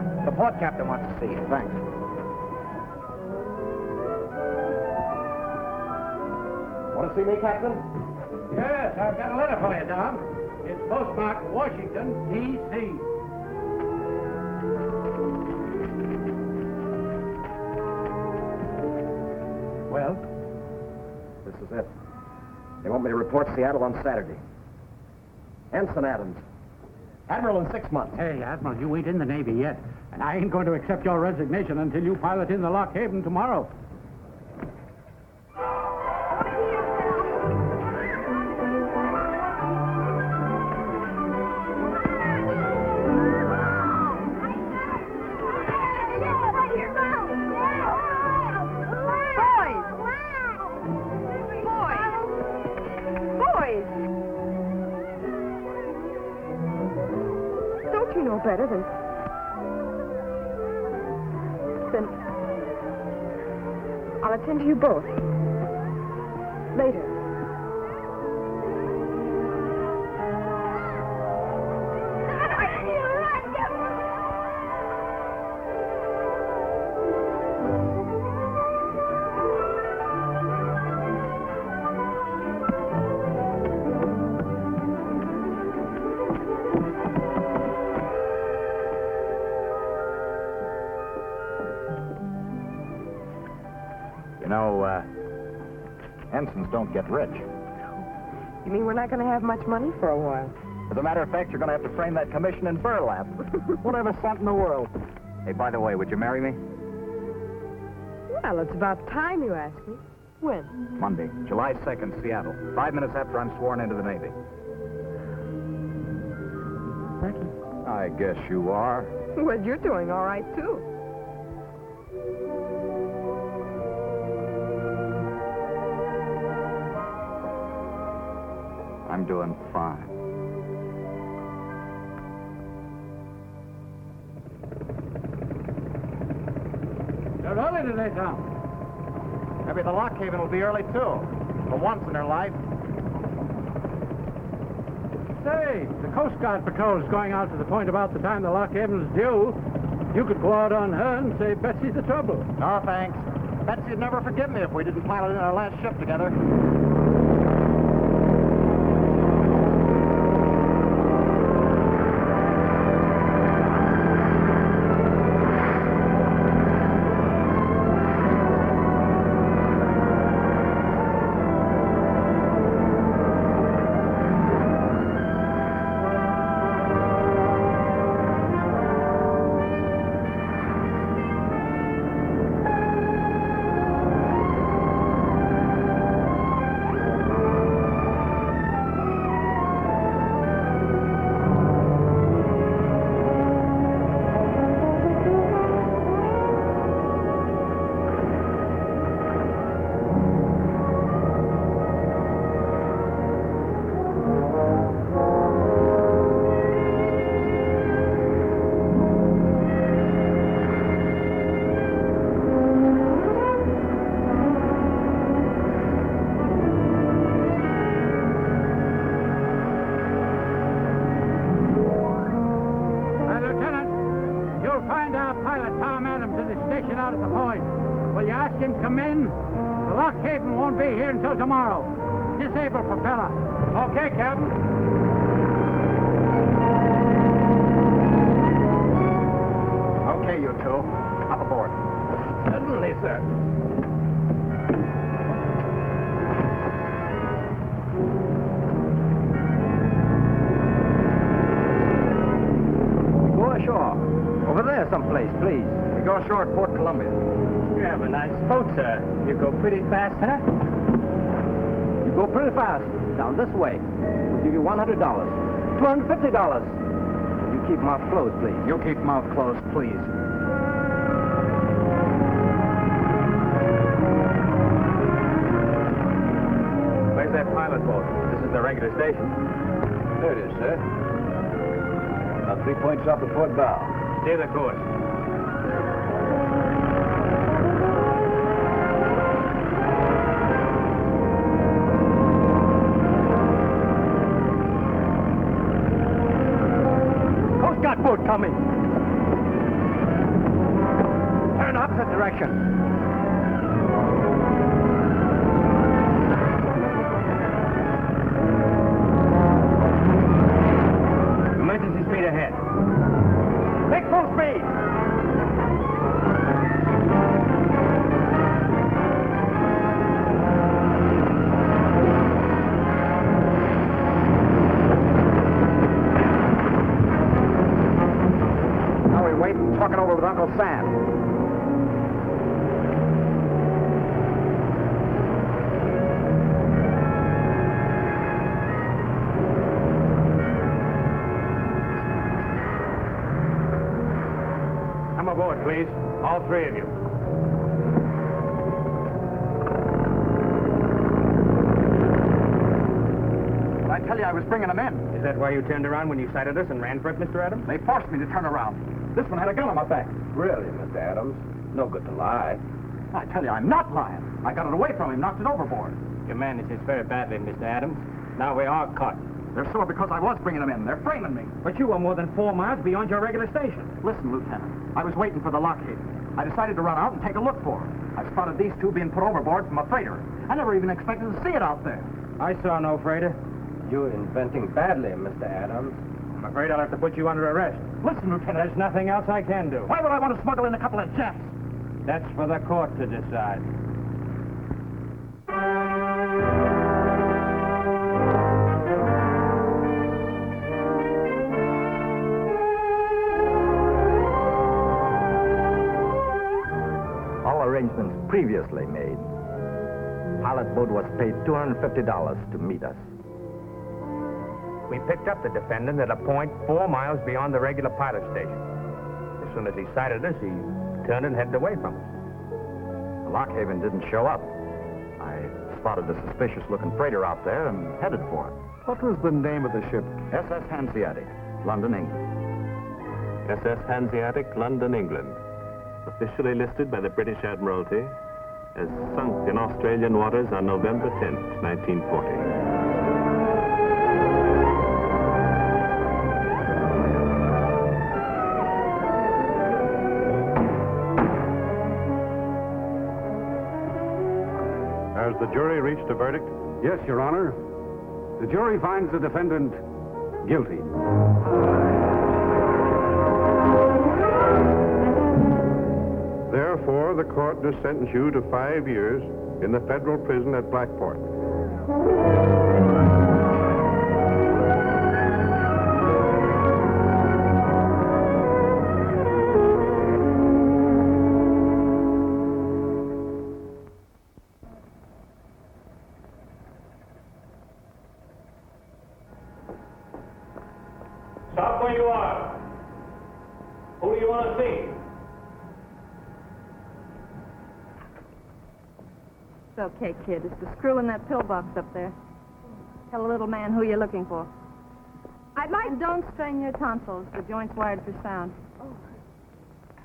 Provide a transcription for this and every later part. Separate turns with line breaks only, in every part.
Tom. The port captain wants to see you.
Thanks. Want to see me, Captain?
Yes, I've got a letter for you, Tom. It's postmarked Washington, D.C.
Well? This is it. They want me to report Seattle on Saturday. Ensign Adams. Admiral in 6 months.
Hey, Admiral, you ain't in the Navy yet. And I ain't going to accept your resignation until you pilot in the Lock Haven tomorrow.
Better than I'll attend to you both later.
Ensigns don't get rich.
You mean we're not going to have much money for a while?
As a matter of fact, you're going to have to frame that commission in burlap. Whatever cent in the world. Hey, by the way, would you marry me?
Well, it's about time you asked me. When?
Monday, July 2nd, Seattle. 5 minutes after I'm sworn into the Navy.
Becky.
I guess you are.
Well, you're doing all right, too.
I'm doing fine.
You're early today, Tom.
Maybe the Lock Haven will be early, too. For once in her life.
Say, the Coast Guard patrol is going out to the point about the time the Lock Haven's due. You could go out on her and say Betsy's the trouble.
No, thanks. Betsy'd never forgive me if we didn't pilot in our last ship together.
Until tomorrow. Disable propeller. Okay, Captain.
Okay, you two. Hop aboard.
Certainly, sir.
Go ashore. Over there someplace, please. We go ashore at Port Columbia.
You have a nice boat, sir. You go pretty fast, huh?
You go pretty fast. Down this way. We'll give you $100. $250. You keep mouth closed, please. You keep mouth closed, please.
Where's that pilot boat? This is the regular station.
There it is, sir. About 3 points off the port bow.
Stay the course.
Coast Guard boat coming.
opposite direction.
Emergency speed ahead.
Make full speed. Now we wait and talk it over with Uncle Sam.
Come aboard, please. All three of you.
I tell you, I was bringing them in.
Is that why you turned around when you sighted us and ran for it, Mr. Adams?
They forced me to turn around. This one had a gun on my back.
Really, Mr. Adams? No good to lie.
I tell you, I'm not lying. I got it away from him, knocked it overboard.
You managed this very badly, Mr. Adams. Now we are caught.
They're sore because I was bringing them in. They're framing me.
But you were more than 4 miles beyond your regular station.
Listen, Lieutenant, I was waiting for the lockheed. I decided to run out and take a look for it. I spotted these two being put overboard from a freighter. I never even expected to see it out there.
I saw no freighter.
You're inventing badly, Mr. Adams.
I'm afraid I'll have to put you under arrest.
Listen, Lieutenant,
There's nothing else I can do.
why would I want to smuggle in a couple of jets?
That's for the court to decide.
All arrangements previously made. Pilot boat was paid $250 to meet us.
We picked up the defendant at a point 4 miles beyond the regular pilot station. As soon as he sighted us, he turned and headed away from us.
The Lockhaven didn't show up. I spotted a suspicious-looking freighter out there and headed for it.
What was the name of the ship?
SS Hanseatic, London, England.
SS Hanseatic, London, England. Officially listed by the British Admiralty as sunk in Australian waters on November 10th, 1940.
Has the jury reached a verdict? Yes, Your Honor. The jury finds the defendant guilty. Therefore, the court does sentence you to 5 years in the federal prison at Blackport.
Stop where you are. Who do you want to see?
It's okay, kid. It's the screw in that pillbox up there. Tell the little man who you're looking for.
I'd like...
And don't strain your tonsils. The joint's wired for sound.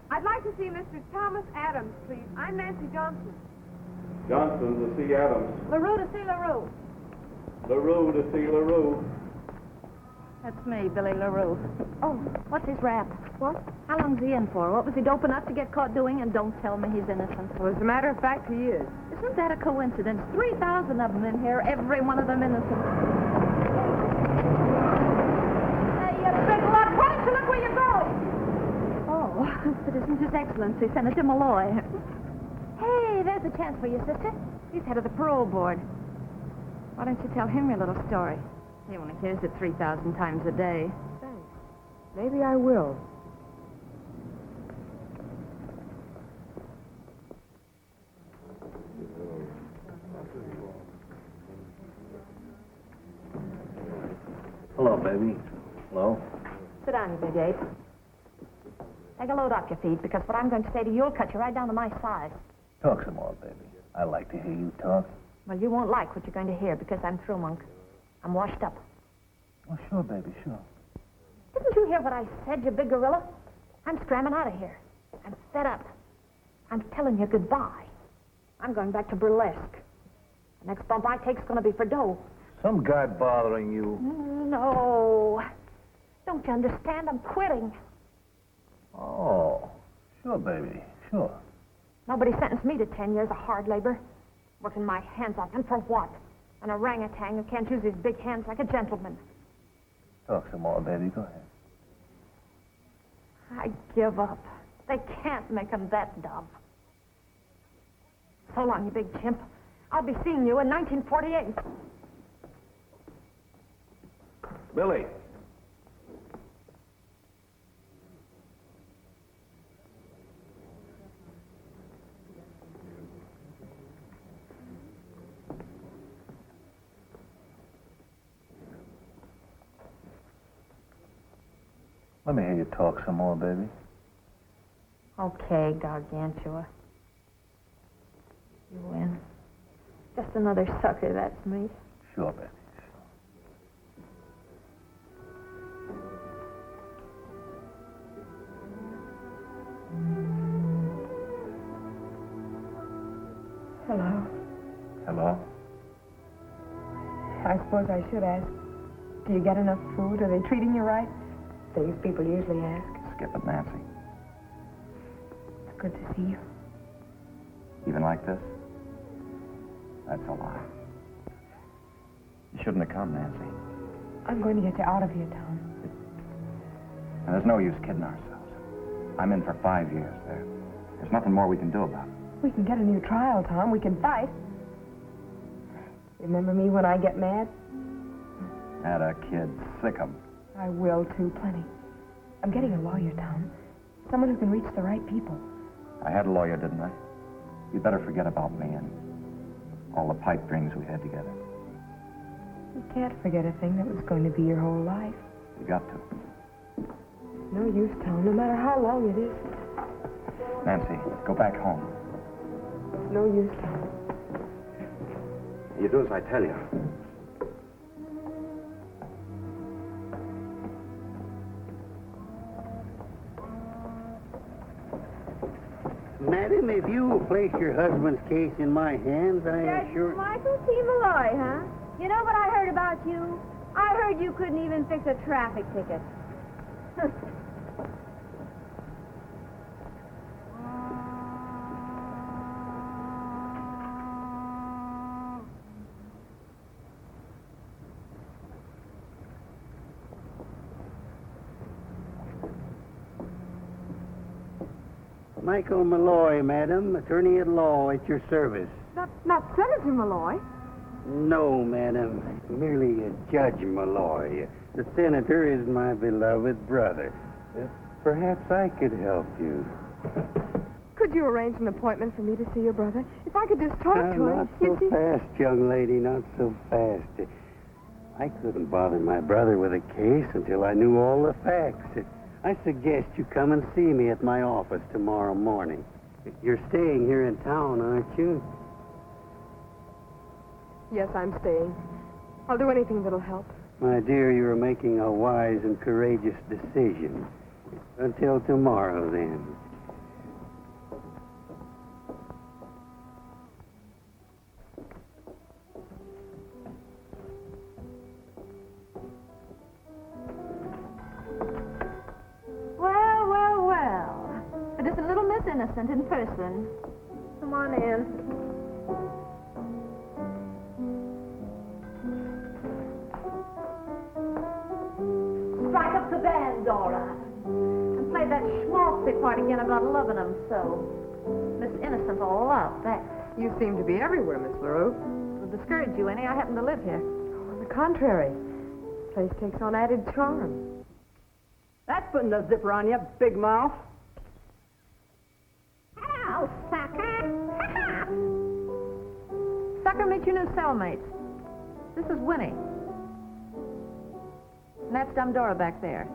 I'd like to see Mr. Thomas Adams, please. I'm Nancy Johnson.
Johnson to see Adams.
LaRue to see LaRue.
LaRue to see LaRue.
That's me, Billy LaRue. Oh, what's his rap?
What?
How long's he in for? What was he dope enough to get caught doing? And don't tell me he's innocent.
Well, as a matter of fact, he is.
Isn't that a coincidence? 3,000 of them in here, every one of them innocent. Hey, you big lot, why don't you look where you're going? Oh, but isn't His Excellency Senator Malloy? Hey, there's a chance for you, sister. He's head of the parole board. Why don't you tell him your little story? He only hears it 3,000 times a day.
Thanks. Maybe I will.
Hello, baby. Hello.
Sit down, you big ape. Take a load off your feet, because what I'm going to say to you will cut you right down to my size.
Talk some more, baby. I like to hear you talk.
Well, you won't like what you're going to hear, because I'm through, Monk. I'm washed up.
Oh, sure, baby, sure.
Didn't you hear what I said, you big gorilla? I'm scramming out of here. I'm fed up. I'm telling you goodbye. I'm going back to burlesque. The next bump I take's going to be for dough.
Some guy bothering you.
No. Don't you understand? I'm quitting.
Oh, sure, baby, sure.
Nobody sentenced me to 10 years of hard labor. Working my hands off, and for what? An orangutan who can't use his big hands like a gentleman.
Talk some more, baby. Go ahead.
I give up. They can't make him that dumb. So long, you big chimp. I'll be seeing you in 1948.
Billy. Let me hear you talk some more, baby.
Okay, Gargantua. You win. Just another sucker, that's me.
Sure, baby.
Hello.
Hello?
I suppose I should ask. Do you get enough food? Are they treating you right? Things people usually ask.
Skip it, Nancy.
It's good to see you.
Even like this? That's a lie. You shouldn't have come, Nancy.
I'm going to get you out of here, Tom.
And there's no use kidding ourselves. I'm in for 5 years there. There's nothing more we can do about it.
We can get a new trial, Tom. We can fight. Remember me when I get mad?
Had a kid. Sick 'em.
I will, too, plenty. I'm getting a lawyer, Tom. Someone who can reach the right people.
I had a lawyer, didn't I? You better forget about me and all the pipe dreams we had together.
You can't forget a thing that was going to be your whole life.
You got to.
No use, Tom, no matter how long it is.
Nancy, go back home.
No use, Tom.
You do as I tell you.
Madam, if you will place your husband's case in my hands, I am sure...
Michael T. Malloy, huh? You know what I heard about you? I heard you couldn't even fix a traffic ticket.
Michael Malloy, madam, attorney at law at your service.
Not Senator Malloy.
No, madam, merely a Judge Malloy. The senator is my beloved brother. Perhaps I could help you.
Could you arrange an appointment for me to see your brother? If I could just talk to him.
Not so fast, young lady, not so fast. I couldn't bother my brother with a case until I knew all the facts. I suggest you come and see me at my office tomorrow morning. You're staying here in town, aren't you?
Yes, I'm staying. I'll do anything that'll help.
My dear, you are making a wise and courageous decision. Until tomorrow, then.
It is a little Miss Innocent in person.
Come on in.
Strike up the band, Dora. And play that schmaltzy part again about loving them so. Miss Innocent will love that.
You seem to be everywhere, Miss LaRue.
It'll discourage you any. I happen to live here.
On the contrary, this place takes on added charm.
That's putting a zipper on you, big mouth.
Hello, sucker. Sucker, meet your new cellmates. This is Winnie. And that's dumb Dora back there.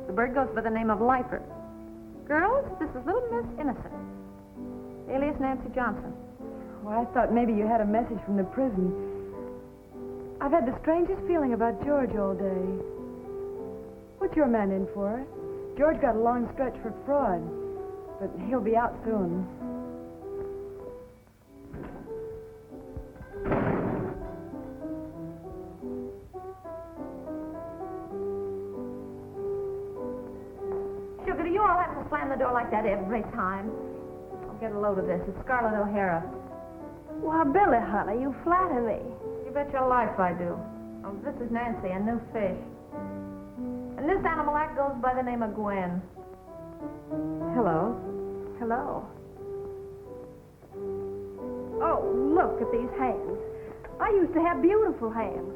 The bird goes by the name of Lifer. Girls, this is little Miss Innocent, alias Nancy Johnson.
Well, I thought maybe you had a message from the prison. I've had the strangest feeling about George all day. What's your man in for? George got a long stretch for fraud, but he'll be out soon.
Sugar, do you you all have to slam the door like that every time? I'll get a load of this. It's Scarlett O'Hara.
Why, Billy, honey, you flatter me.
You bet your life I do. Oh, this is Nancy, a new fish. And this animal act goes by the name of Gwen.
Hello. Hello. Oh, look at these hands. I used to have beautiful hands.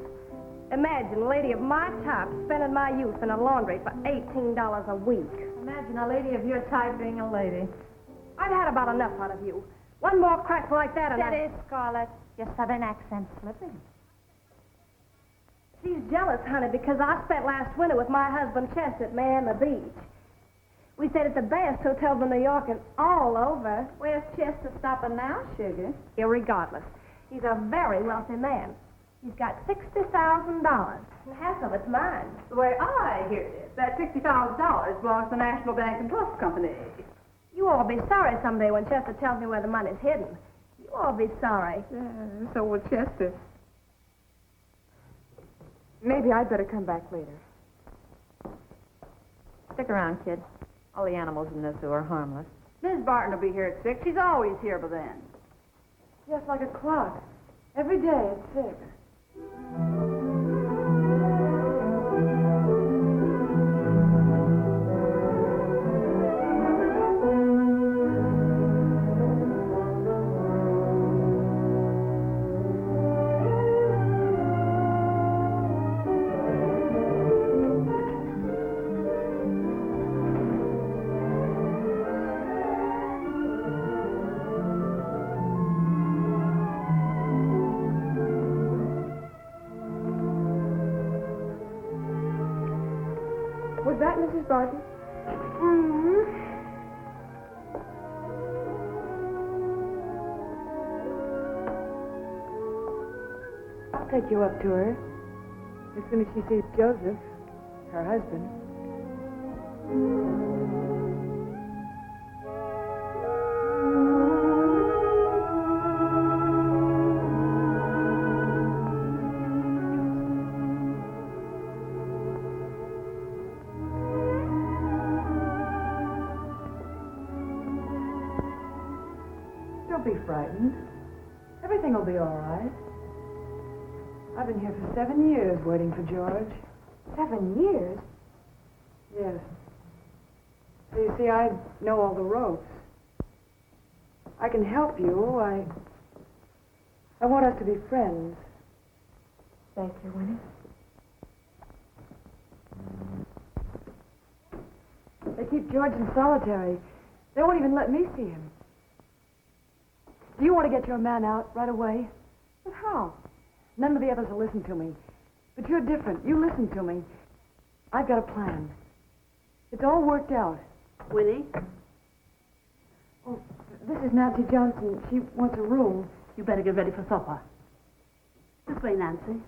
Imagine a lady of my type spending my youth in a laundry for $18 a week.
Imagine a lady of your type being a lady.
I've had about enough out of you. One more crack like that and
Steady, Scarlett. Your southern accent's slipping.
She's jealous, honey, because I spent last winter with my husband Chester at Miami Beach. We stayed at the best hotels in New York and all over.
Where's Chester stopping now, sugar?
Irregardless, he's a very wealthy man. He's got $60,000, and half of it's mine.
The way I hear this, that $60,000 belongs to the National Bank and Trust Company.
You all be sorry someday when Chester tells me where the money's hidden. You all be sorry.
So will Chester.
Maybe I'd better come back later.
Stick around, kid. All the animals in this zoo are harmless.
Miss Barton will be here at 6. She's always here by then.
Just like a clock. Every day at 6. Was that Mrs. Barton?
Mm-hmm.
I'll take you up to her. As soon as she sees Joseph, her husband. Don't be frightened. Everything will be all right. I've been here for 7 years waiting for George.
7 years?
Yes. So you see, I know all the ropes. I can help you. I want us to be friends.
Thank you, Winnie.
They keep George in solitary. They won't even let me see him. Do you want to get your man out right away?
But how?
None of the others will listen to me. But you're different. You listen to me. I've got a plan. It's all worked out.
Winnie?
Oh, this is Nancy Johnson. She wants a room.
You better get ready for supper. This way, Nancy.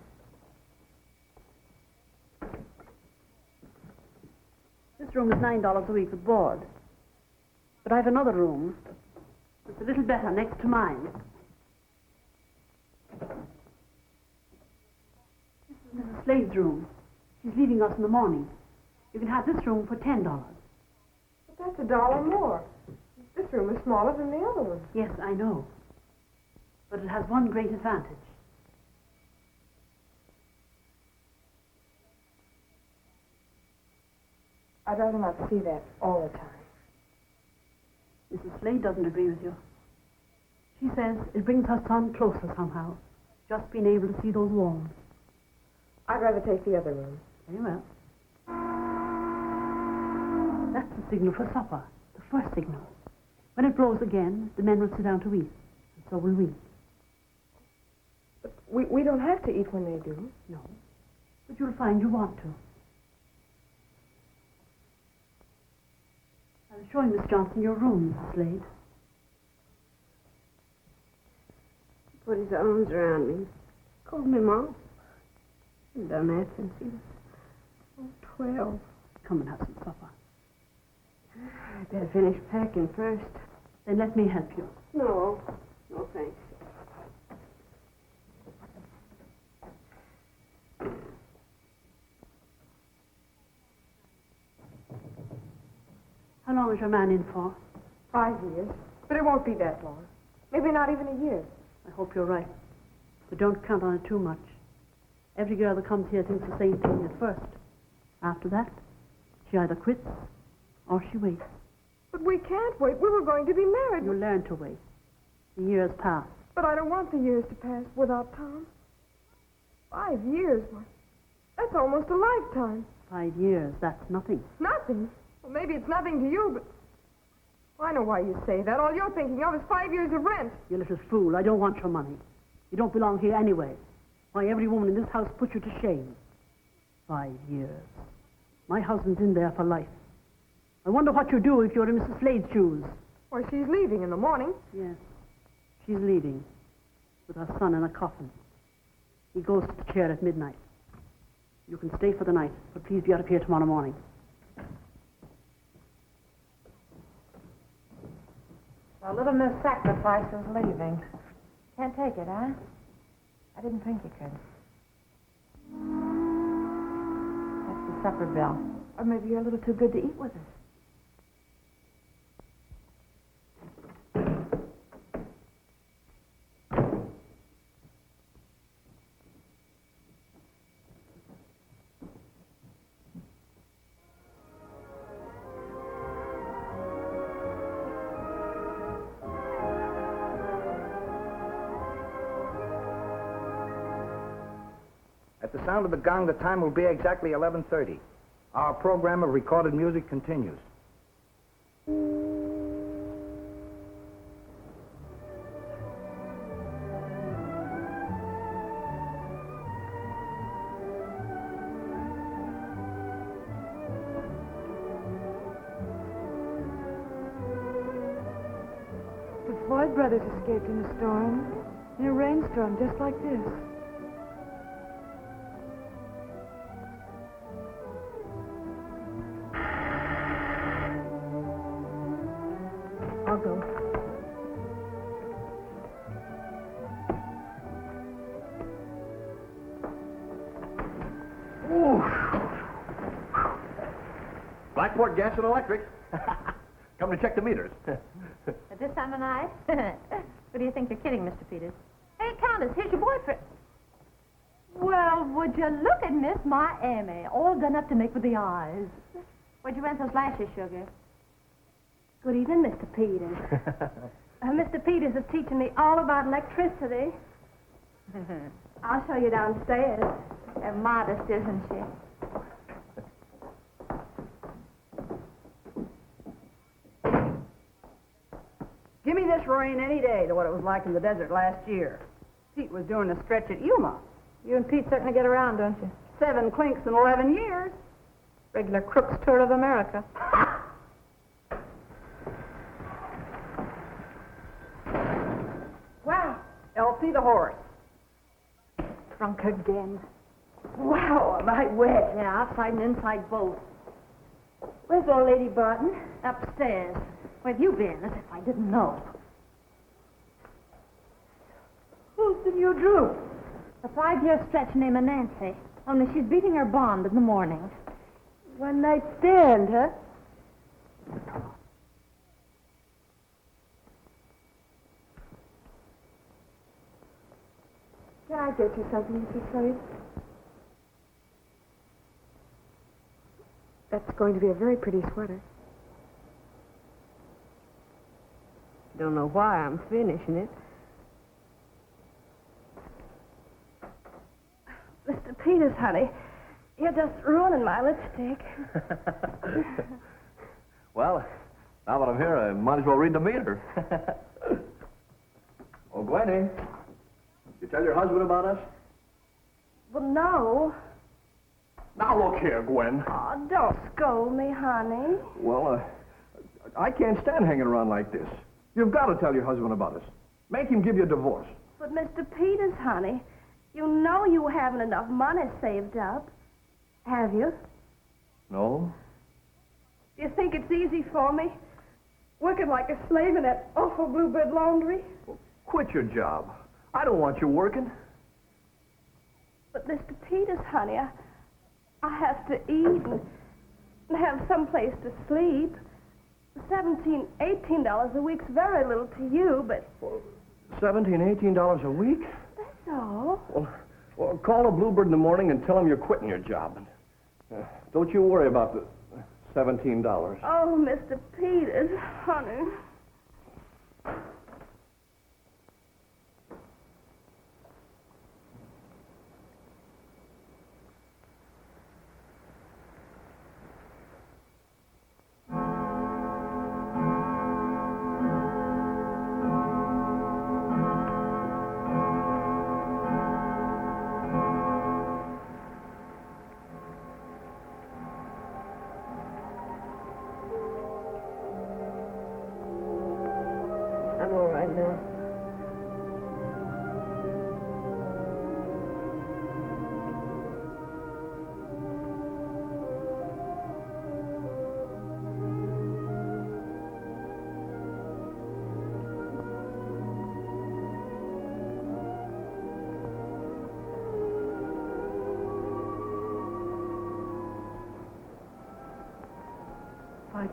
This room is $9 a week with board. But I have another room. It's a little better next to mine. This is Mrs. Slade's room. She's leaving us in the morning. You can have this room for $10.
But that's $1 more. This room is smaller than the other one.
Yes, I know. But it has one great advantage.
I'd rather not see that all the time.
Mrs. Slade doesn't agree with you. She says it brings her son closer somehow, just being able to see those walls.
I'd rather take the other room.
Very well. That's the signal for supper, the first signal. When it blows again, the men will sit down to eat, and so will we.
But we don't have to eat when they do.
No, but you'll find you want to. I was showing Miss Johnson your room, Mrs. Slade.
He put his arms around me. Called me Mom. He's done that since he was 12.
Come and have some supper.
I better finish packing first.
Then let me help you.
No. No, thanks.
How How long is your man in for?
5 years. But it won't be that long. Maybe not even a year.
I hope you're right. But don't count on it too much. Every girl that comes here thinks the same thing at first. After that, she either quits or she waits.
But we can't wait. We were going to be married.
You learn to wait. The years pass.
But I don't want the years to pass without Tom. 5 years? Why, that's almost a lifetime.
5 years, that's nothing.
Nothing? Well, maybe it's nothing to you, but... Well, I know why you say that. All you're thinking of is 5 years of rent.
You little fool, I don't want your money. You don't belong here anyway. Why, every woman in this house put you to shame. 5 years. My husband's in there for life. I wonder what you'd do if you were in Mrs. Slade's shoes.
Why, she's leaving in the morning.
Yes, she's leaving with her son in a coffin. He goes to the chair at midnight. You can stay for the night, but please be out of here tomorrow morning.
Well, little Miss Sacrifice is leaving. Can't take it, huh? I didn't think you could. That's the supper bell. Or maybe you're a little too good to eat with us.
At the sound of the gong, the time will be exactly 11:30. Our program of recorded music continues.
The Floyd brothers escaped in a storm. In a rainstorm just like this.
I'll go.
Blackport Gas and Electric. Come to check the meters.
At this time of night? What do you think you're kidding, Mr. Peters? Hey, Countess, here's your boyfriend. Well, would you look at Miss Miami, all done up to make with the eyes. Where'd you rent those lashes, sugar?
Good evening, Mr. Peters. Mr. Peters is teaching me all about electricity. I'll show you downstairs.
They're modest, isn't she?
Give me this rain any day to what it was like in the desert last year. Pete was doing a stretch at Yuma.
You and Pete certainly get around, don't you?
7 clinks in 11 years.
Regular Crook's tour of America.
Wow, Elsie the horse.
Drunk again.
Wow, am I wet?
Yeah, outside and inside both.
Where's old Lady Barton?
Upstairs. Where have you been? As if I didn't know.
Who's the new Drew?
A 5-year stretch named Nancy. Only she's beating her bond in the morning.
One night stand, huh? Can I get you something, Mrs. Slade? That's going to be a very pretty sweater. Don't know why I'm finishing it. Mr. Peters, honey, you're just ruining my lipstick.
Well, now that I'm here, I might as well read the meter. Oh, Gwenny, you tell your husband about us?
Well, no.
Now, look here, Gwen.
Oh, don't scold me, honey.
Well, I can't stand hanging around like this. You've got to tell your husband about us. Make him give you a divorce.
But, Mr. Peters, honey, you know you haven't enough money saved up. Have you?
No?
Do you think it's easy for me? Working like a slave in that awful Bluebird laundry?
Quit your job. I don't want you working.
But, Mr. Peters, honey, I have to eat and have some place to sleep. $17, $18 a week's very little to you, but
$17, $18 a week?
that's all.
Well, call a Bluebird in the morning and tell him you're quitting your job. Don't you worry about the $17.
Oh, Mr. Peters, honey. I'm all right now.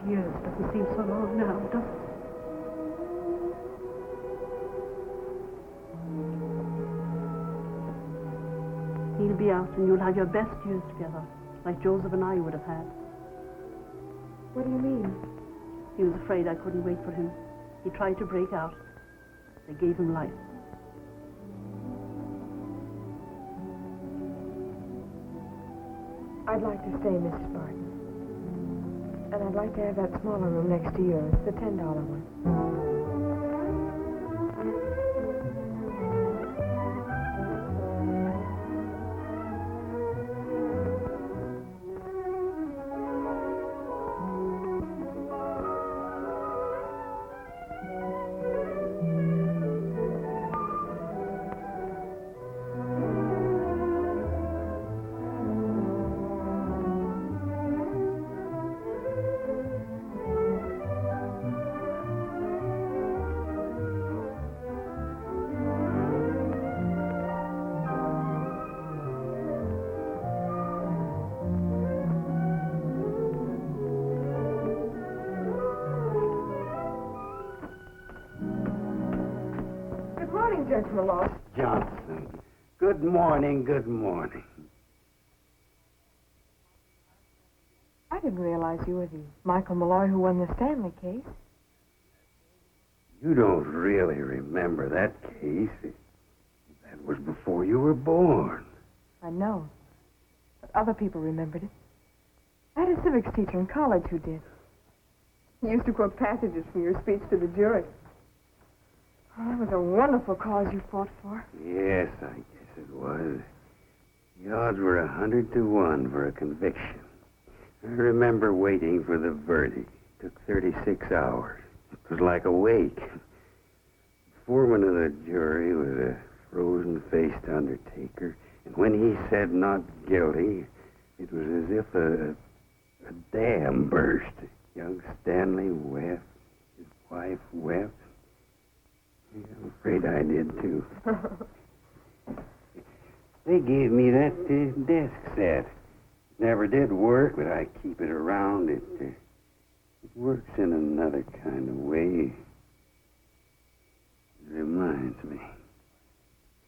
Years doesn't seem so long now, does it? He'll be out and you'll have your best years together, like Joseph and I would have had.
What do you mean?
He was afraid I couldn't wait for him. He tried to break out. They gave him life.
I'd like to stay, Mrs. Barton. And I'd like to have that smaller room next to yours, the $10 one.
Gentleman Lost.
Johnson. Good morning, good morning.
I didn't realize you were the Michael Malloy who won the Stanley case.
You don't really remember that case. That was before you were born.
I know. But other people remembered it. I had a civics teacher in college who did. He used to quote passages from your speech to the jury. Oh, that was a wonderful cause you fought for.
Yes, I guess it was. The odds were 100 to 1 for a conviction. I remember waiting for the verdict. It took 36 hours. It was like a wake. The foreman of the jury was a frozen-faced undertaker, and when he said not guilty, it was as if a dam burst. Young Stanley wept. His wife wept. I'm afraid I did, too. They gave me that desk set. Never did work, but I keep it around. It works in another kind of way. It reminds me.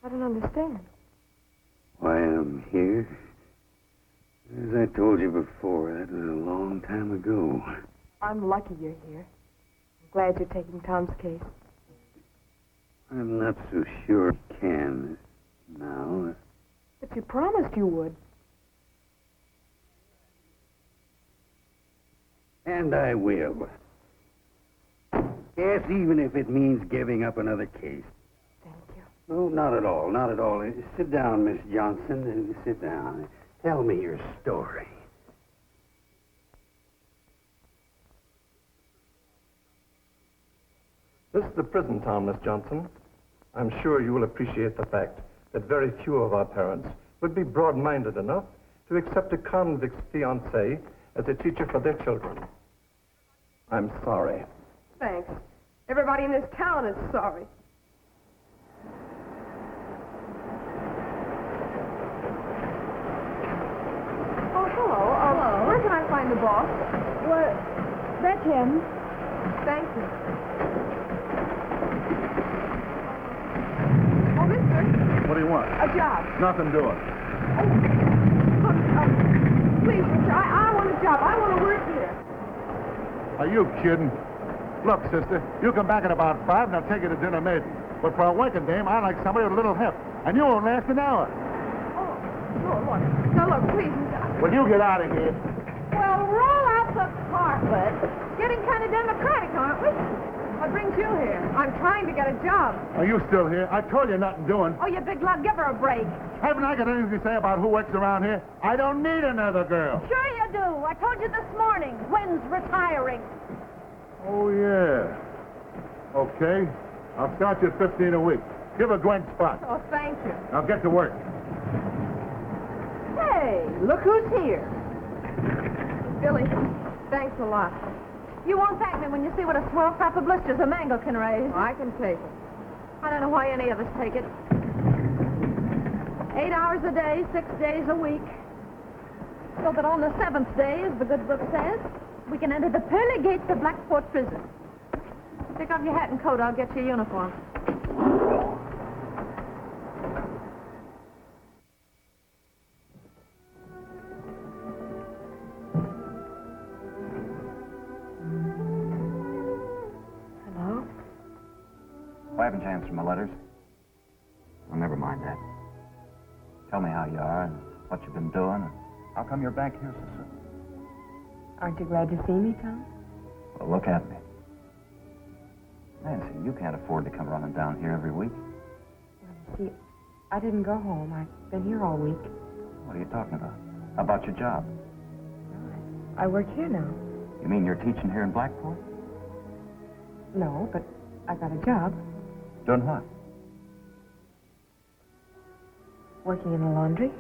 I don't understand.
Why I'm here? As I told you before, that was a long time ago.
I'm lucky you're here. I'm glad you're taking Tom's case.
I'm not so sure I can now.
But you promised you would.
And I will. Yes, even if it means giving up another case.
Thank you.
No, not at all, not at all. Sit down, Miss Johnson. Sit down. Tell me your story.
This is the prison town, Miss Johnson. I'm sure you will appreciate the fact that very few of our parents would be broad-minded enough to accept a convict's fiancée as a teacher for their children. I'm sorry.
Thanks. Everybody in this town is sorry. Oh, hello. Hello. Where can I find the boss?
Well, that's him.
Thank you. Oh, mister,
What do you want?
a job.
Nothing doing.
Look, please, mister, I want a job. I want to work here.
Are you kidding? Look, sister, you come back at about 5 and I'll take you to dinner maybe. But for a working dame, I like somebody with a little heft. And you won't last an hour.
Oh, look. Now, look, please, mister.
Will you get out of here?
Well, roll out the carpet. Getting kind of democratic, aren't we? What brings you here?
I'm trying to get a job.
Are you still here? I told you nothing doing.
Oh, you big lug, give her a break.
Haven't I got anything to say about who works around here? I don't need another girl.
Sure you do. I told you this morning. Gwen's retiring.
Oh, yeah. Okay. I'll start you at 15 a week. Give her Gwen's spot.
Oh, thank you.
Now get to work.
Hey, look who's here. Billy, thanks a lot.
You won't thank me when you see what a swell crop of blisters a mango can raise.
Oh, I can take it.
I don't know why any of us take it. 8 hours a day, 6 days a week. So that on the 7th day, as the good book says, we can enter the pearly gates of Blackport Prison. Take off your hat and coat, I'll get you a uniform.
Hello?
Why haven't you answered my letters? Well, never mind that. Tell me how you are and what you've been doing and how come you're back here so soon.
Aren't you glad to see me, Tom?
Well, look at me. Nancy, you can't afford to come running down here every week.
See, I didn't go home. I've been here all week.
What are you talking about? How about your job?
I work here now.
You mean you're teaching here in Blackport?
No, but I got a job.
Doing what?
Working in a laundry.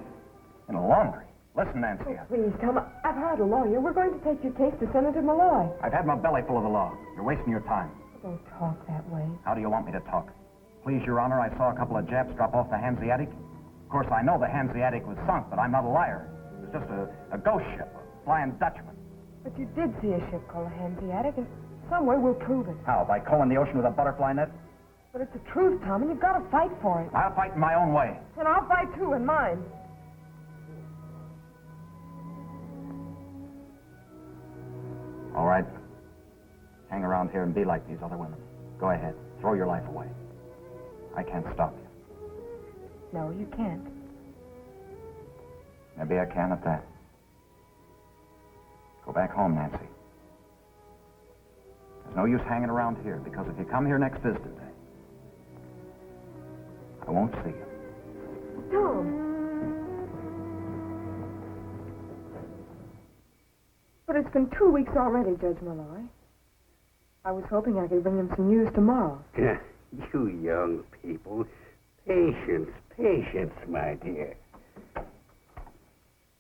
In a laundry? Listen, Nancy,
Please, Tom, I've hired a lawyer. We're going to take your case to Senator Malloy.
I've had my belly full of the law. You're wasting your time.
Don't talk that way.
How do you want me to talk? Please, Your Honor, I saw a couple of Japs drop off the Hanseatic. Of course, I know the Hanseatic was sunk, but I'm not a liar. It was just a ghost ship, a flying Dutchman.
But you did see a ship called the Hanseatic, and some way we'll prove it.
How, by combing the ocean with a butterfly net?
But it's the truth, Tom, and you've got to fight for it.
I'll fight in my own way.
And I'll fight, too, in mine.
All right. Hang around here and be like these other women. Go ahead. Throw your life away. I can't stop you.
No, you can't.
Maybe I can at that. Go back home, Nancy. There's no use hanging around here, because if you come here next visiting day, I won't see you.
Tom. But it's been 2 weeks already, Judge Malloy. I was hoping I could bring him some news tomorrow.
You young people. Patience, patience, my dear.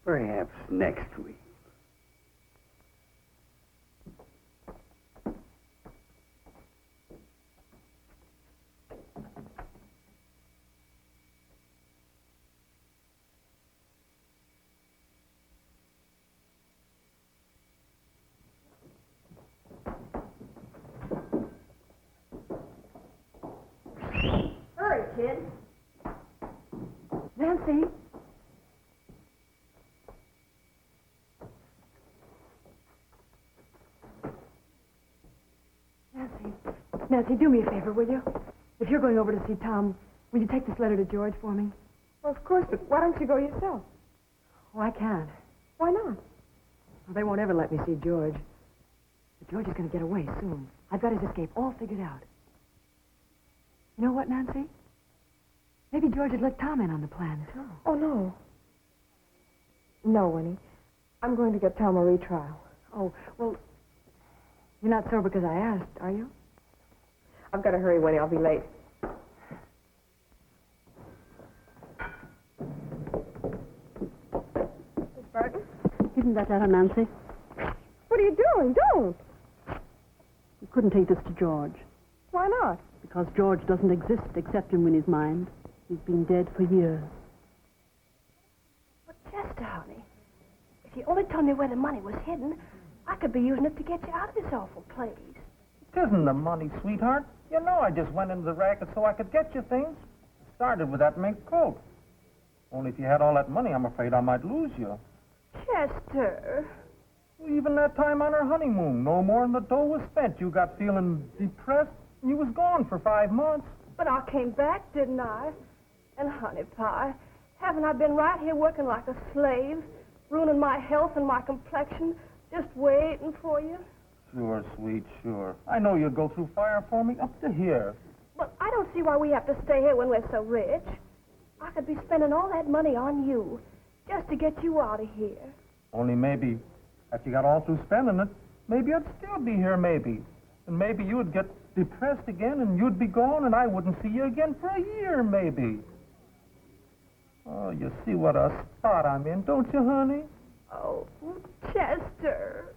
Perhaps next week.
Hurry, kid.
Nancy? Nancy, do me a favor, will you? If you're going over to see Tom, will you take this letter to George for me?
Well, of course, but why don't you go yourself?
Oh, I can't.
Why not?
Well, they won't ever let me see George. But George is going to get away soon. I've got his escape all figured out. You know what, Nancy? Maybe George would let Tom in on the plan, too.
Oh, no. No, Winnie. I'm going to get Tom a retrial.
Oh, well, you're not sore because I asked, are you?
I've got to hurry, Winnie. I'll be late. Miss Burton?
Isn't that letter, Nancy?
What are you doing? Don't.
You couldn't take this to George.
Why not?
Because George doesn't exist except in Winnie's mind. He's been dead for years.
But, Chester, honey, if you only told me where the money was hidden, I could be using it to get you out of this awful place.
'Tisn't the money, sweetheart. You know I just went into the racket so I could get you things. Started with that mink coat. Only if you had all that money, I'm afraid I might lose you.
Chester.
Even that time on our honeymoon, no more than the dough was spent. You got feeling depressed, and you was gone for 5 months.
But I came back, didn't I? And honey pie, haven't I been right here working like a slave, ruining my health and my complexion, just waiting for you?
Sure, sweet, sure. I know you'd go through fire for me up to here.
But I don't see why we have to stay here when we're so rich. I could be spending all that money on you, just to get you out of here.
Only maybe, after you got all through spending it, maybe I'd still be here, maybe. And maybe you would get depressed again, and you'd be gone, and I wouldn't see you again for a year, maybe. Oh, you see what a spot I'm in, don't you, honey?
Oh, Chester.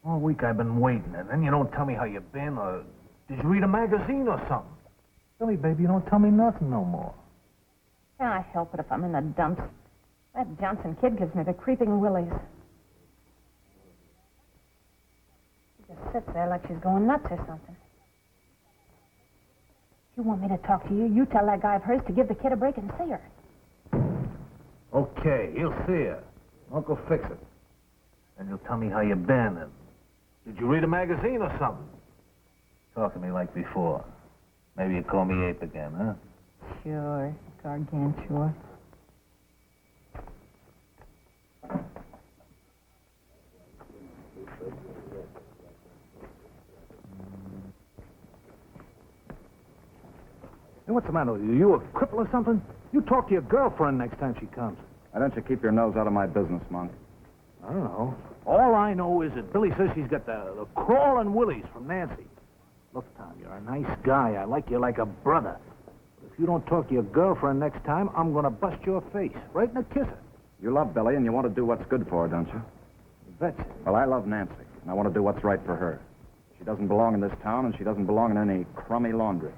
All week I've been waiting, and then you don't tell me how you've been, or did you read a magazine or something? Billy, baby, you don't tell me nothing no more.
Can I help it if I'm in the dumps? That Johnson kid gives me the creeping willies. She just sits there like she's going nuts or something. If you want me to talk to you, you tell that guy of hers to give the kid a break and see her.
Okay, he'll see her. Uncle fix it. And you'll tell me how you've been, and did you read a magazine or something? Talk to me like before. Maybe you call me Ape again, huh?
Sure, Gargantua.
Hey, what's the matter with you? You a cripple or something? You talk to your girlfriend next time she comes.
Why don't you keep your nose out of my business, Monk?
I don't know. All I know is that Billy says she's got the crawling willies from Nancy. Look, Tom, you're a nice guy. I like you like a brother. But if you don't talk to your girlfriend next time, I'm going to bust your face right in the kisser.
You love Billy, and you want to do what's good for her, don't you?
That's it.
Well, I love Nancy, and I want to do what's right for her. She doesn't belong in this town, and she doesn't belong in any crummy laundry.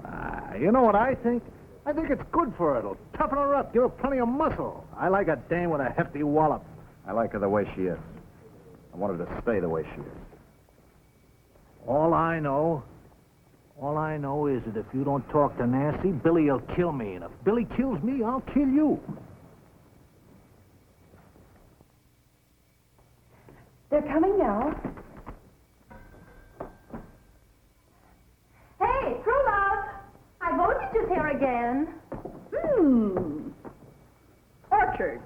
You know what I think? I think it's good for her. It'll toughen her up, give her plenty of muscle. I like a dame with a hefty wallop.
I like her the way she is. I want her to stay the way she is.
All I know is that if you don't talk to Nancy, Billy will kill me. And if Billy kills me, I'll kill you.
They're coming now.
Hey, true love. I voted just here again.
Orchard.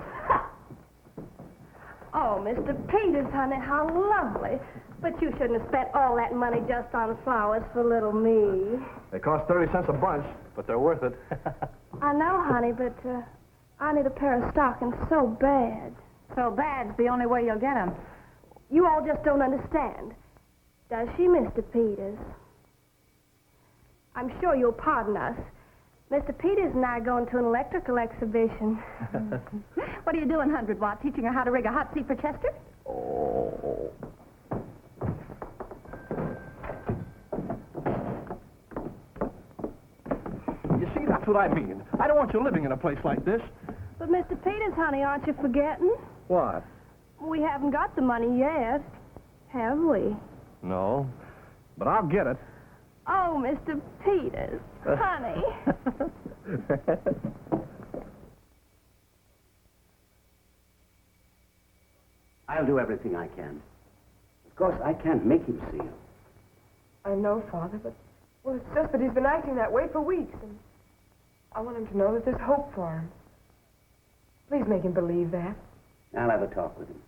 Oh, Mr. Peters, honey, how lovely. But you shouldn't have spent all that money just on flowers for little me.
They cost 30 cents a bunch, but they're worth it.
I know, honey, but I need a pair of stockings so bad.
So bad's the only way you'll get 'em.
You all just don't understand. Does she, Mr. Peters? I'm sure you'll pardon us. Mr. Peters and I are going to an electrical exhibition.
What are you doing, 100 Watt? Teaching her how to rig a hot seat for Chester?
Oh. You see, that's what I mean. I don't want you living in a place like this.
But, Mr. Peters, honey, aren't you forgetting?
What?
We haven't got the money yet, have we?
No, but I'll get it.
Oh, Mr. Peters, honey.
I'll do everything I can. Of course, I can't make him see you.
I know, Father, but... Well, it's just that he's been acting that way for weeks, and I want him to know that there's hope for him. Please make him believe that.
I'll have a talk with him.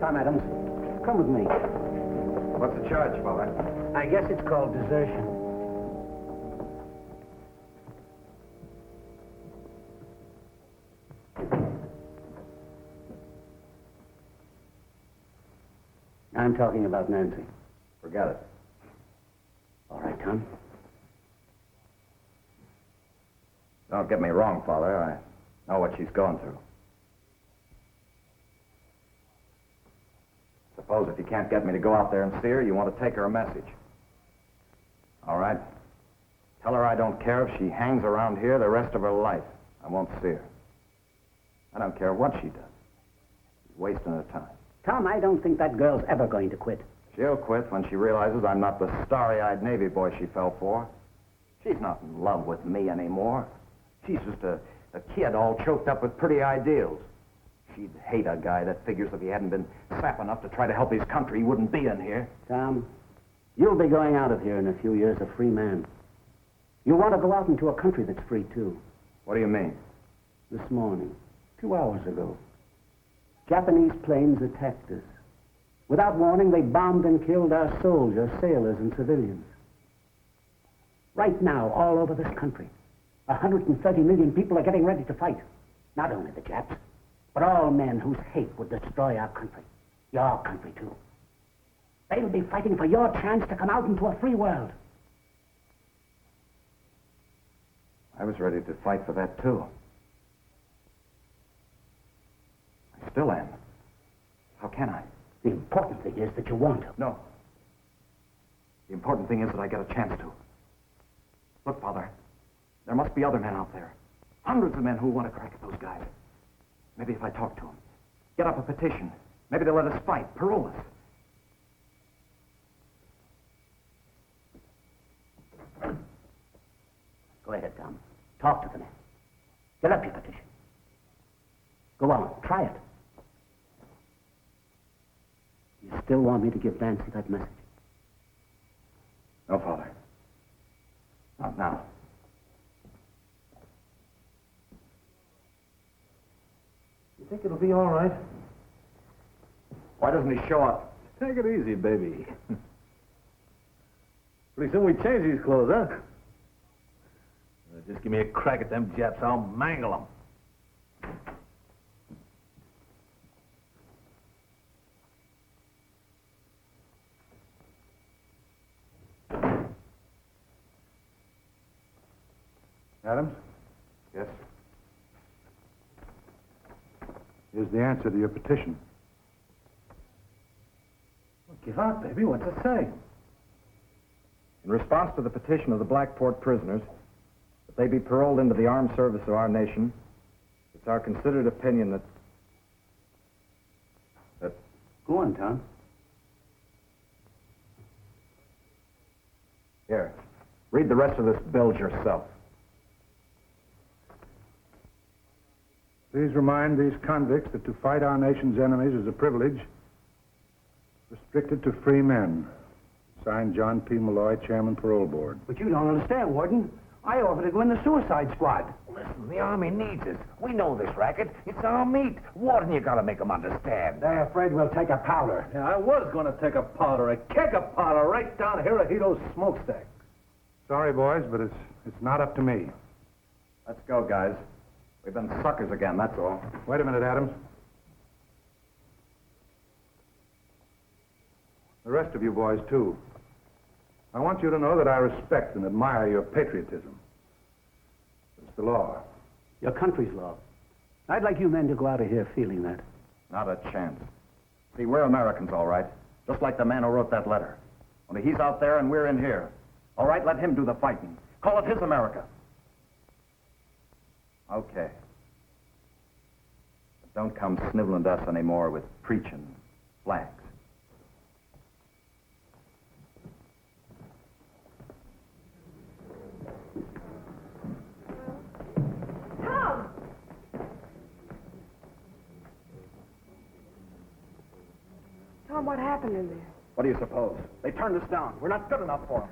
Come, Adams. Come with me.
What's the charge, Father?
I guess it's called desertion. I'm talking about Nancy.
Forget it.
All right, Tom.
Don't get me wrong, Father. I know what she's going through. It's a suppose if you can't get me to go out there and see her, you want to take her a message. All right. Tell her I don't care if she hangs around here the rest of her life. I won't see her. I don't care what she does. She's wasting her time.
Tom, I don't think that girl's ever going to quit.
She'll quit when she realizes I'm not the starry-eyed Navy boy she fell for. She's not in love with me anymore. She's just a kid all choked up with pretty ideals. She'd hate a guy that figures if he hadn't been sap enough to try to help his country, he wouldn't be in here.
Tom, you'll be going out of here in a few years a free man. You want to go out into a country that's free, too.
What do you mean?
This morning, 2 hours ago, Japanese planes attacked us. Without warning, they bombed and killed our soldiers, sailors, and civilians. Right now, all over this country, 130 million people are getting ready to fight. Not only the Japs, but all men whose hate would destroy our country. Your country, too. They'll be fighting for your chance to come out into a free world.
I was ready to fight for that, too. I still am. How can I?
The important thing is that you want to.
No. The important thing is that I get a chance to. Look, Father, there must be other men out there. Hundreds of men who want to crack at those guys. Maybe if I talk to them, get up a petition, maybe they'll let us fight, parole us.
Go ahead, Tom. Talk to the men. Get up your petition. Go on, try it. You still want me to give Nancy that message?
No, Father. Not now.
You think it'll be all right?
Why doesn't he show up?
Take it easy, baby. Pretty soon we change these clothes, huh? Just give me a crack at them Japs. I'll mangle them.
Adams,
Yes?
here's the answer to your petition.
Well, give out, baby. What's it say?
In response to the petition of the Blackport prisoners, that they be paroled into the armed service of our nation, it's our considered opinion that...
Go on, Tom.
Here, read the rest of this bill yourself.
Please remind these convicts that to fight our nation's enemies is a privilege restricted to free men. Signed, John P. Malloy, Chairman, Parole Board.
But you don't understand, Warden. I offered to go in the suicide squad.
Listen, the Army needs us. We know this racket. It's our meat. Warden, you gotta make them understand.
They're afraid we'll take a powder.
Yeah, I was going to take a powder, a keg of powder, right down Hirohito's smokestack.
Sorry, boys, but it's not up to me.
Let's go, guys. We've been suckers again, that's all.
Wait a minute, Adams. The rest of you boys, too. I want you to know that I respect and admire your patriotism. It's the law.
Your country's law. I'd like you men to go out of here feeling that.
Not a chance. See, we're Americans, all right. Just like the man who wrote that letter. Only he's out there and we're in here. All right, let him do the fighting. Call it his America. Okay. But don't come sniveling to us anymore with preaching flags.
Tom! Tom, what happened in there?
What do you suppose? They turned us down. We're not good enough for them.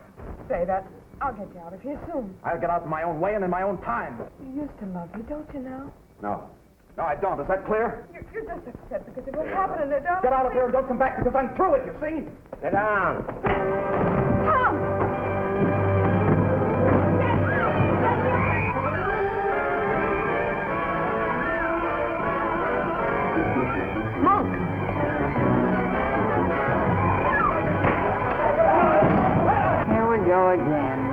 Say that. I'll get you out of here soon.
I'll get out in my own way and in my own time.
You used to love me, don't you now?
No. No, I don't. Is that clear?
You're just upset because of what happened in there, darling.
Get out of here and don't come back because I'm through it, you see?
Sit down.
Tom!
Here we go again.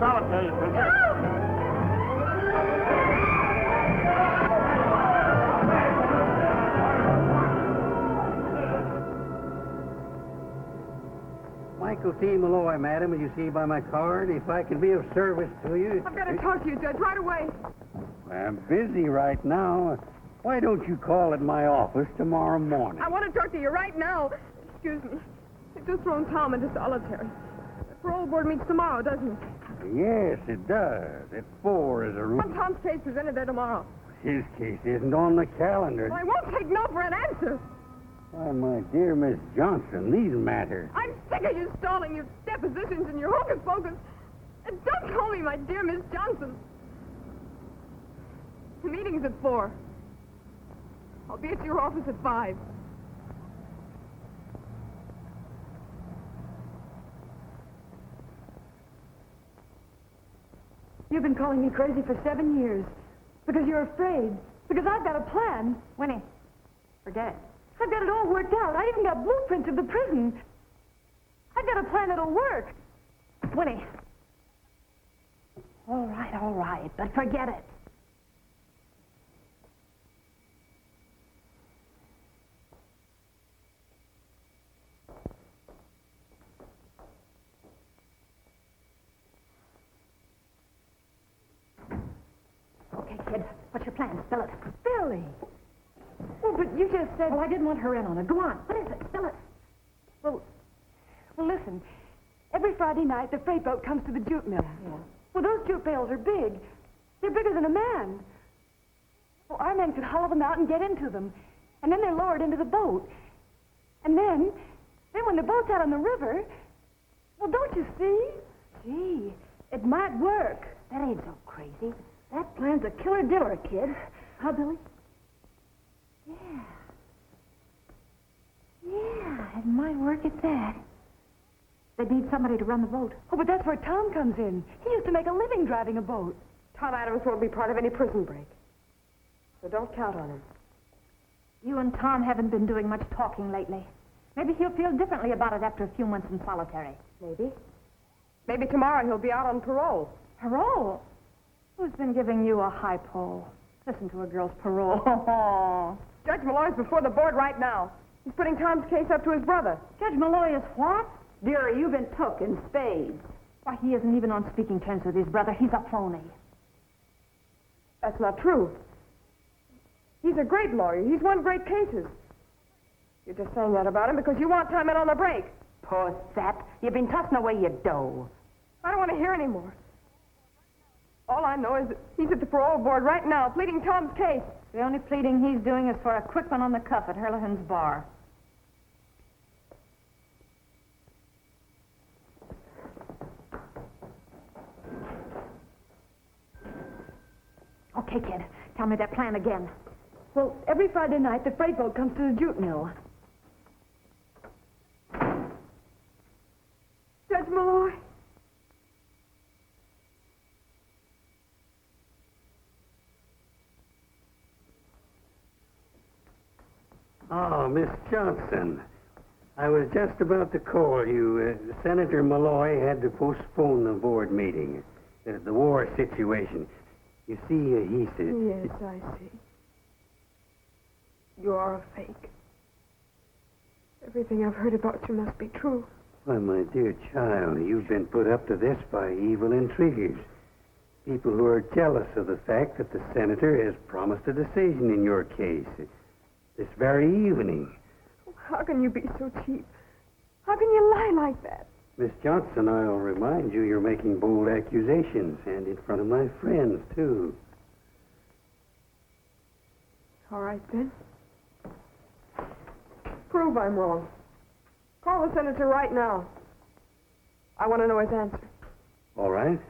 solitary, prisoner.
Michael T. Malloy, madam, as you see by my card. If I can be of service to you...
I've got to talk to you, Judge, right away.
I'm busy right now. Why don't you call at my office tomorrow morning?
I want to talk to you right now. Excuse me. They've just thrown Tom into solitary. The parole board meets tomorrow, doesn't it?
Yes, it does. At 4 is a rule.
Want Tom's case presented there tomorrow.
His case isn't on the calendar.
I won't take no for an answer.
Why, my dear Miss Johnson, these matters.
I'm sick of you stalling your depositions and your hocus pocus. And don't call me my dear Miss Johnson. The meeting's at 4. I'll be at your office at 5.
You've been calling me crazy for 7 years. Because you're afraid. Because I've got a plan.
Winnie, forget it.
I've got it all worked out. I even got blueprints of the prison. I've got a plan that'll work.
Winnie. All right, but forget it. Okay, kid, what's your plan? Spell it.
Billy. Well, but you just said...
Well, I didn't want her in on it. Go on. What is it? Spell it.
Well, listen. Every Friday night, the freight boat comes to the jute mill.
Yeah.
Well, those jute bales are big. They're bigger than a man. Well, our men could haul them out and get into them. And then they're lowered into the boat. And then when the boat's out on the river, well, don't you see? Gee, it might work.
That ain't so crazy. That plan's a killer diller, kid. Huh, Billy? Yeah, it might work at that. They need somebody to run the boat.
Oh, but that's where Tom comes in. He used to make a living driving a boat.
Tom Adams won't be part of any prison break. So don't count on him.
You and Tom haven't been doing much talking lately. Maybe he'll feel differently about it after a few months in solitary.
Maybe. Maybe tomorrow he'll be out on parole.
Parole? Who's been giving you a high pole? Listen to a girl's parole.
Judge Malloy's before the board right now. He's putting Tom's case up to his brother.
Judge Malloy is what? Dearie, you've been took in spades. Why, he isn't even on speaking terms with his brother. He's a phony.
That's not true. He's a great lawyer. He's won great cases. You're just saying that about him because you want time in on the break.
Poor sap. You've been tossing away your dough.
I don't want to hear any more. All I know is that he's at the parole board right now, pleading Tom's case.
The only pleading he's doing is for a quick one on the cuff at Hurlihan's bar. Okay, kid. Tell me that plan again.
Well, every Friday night, the freight boat comes to the jute mill.
Judge Malloy.
Oh, Miss Johnson. I was just about to call you. Senator Malloy had to postpone the board meeting. The war situation. You see, he said...
Yes, I see. You are a fake. Everything I've heard about you must be true.
Why, my dear child, you've been put up to this by evil intriguers. People who are jealous of the fact that the senator has promised a decision in your case this very evening.
How can you be so cheap? How can you lie like that?
Miss Johnson, I'll remind you you're making bold accusations, and in front of my friends, too.
All right, then. Prove I'm wrong. Call the senator right now. I want to know his answer.
All right.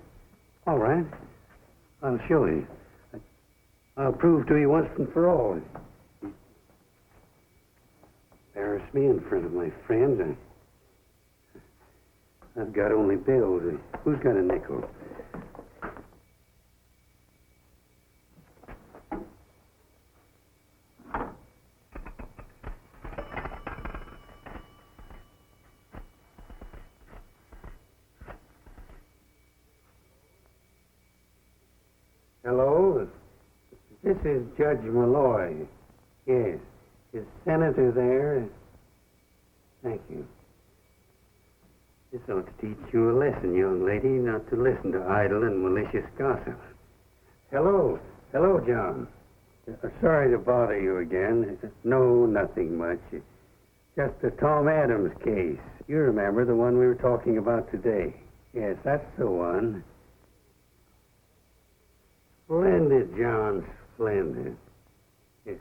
All right. I'll show you. I'll prove to you once and for all. Embarrass me in front of my friends. I've got only bills. Who's got a nickel? This is Judge Malloy. Yes. Is Senator there? Thank you. This ought to teach you a lesson, young lady, not to listen to idle and malicious gossip. Hello. Hello, John. Sorry to bother you again. No, nothing much. Just the Tom Adams case. You remember the one we were talking about today? Yes, that's the one. Splendid, John, splendid. Yes,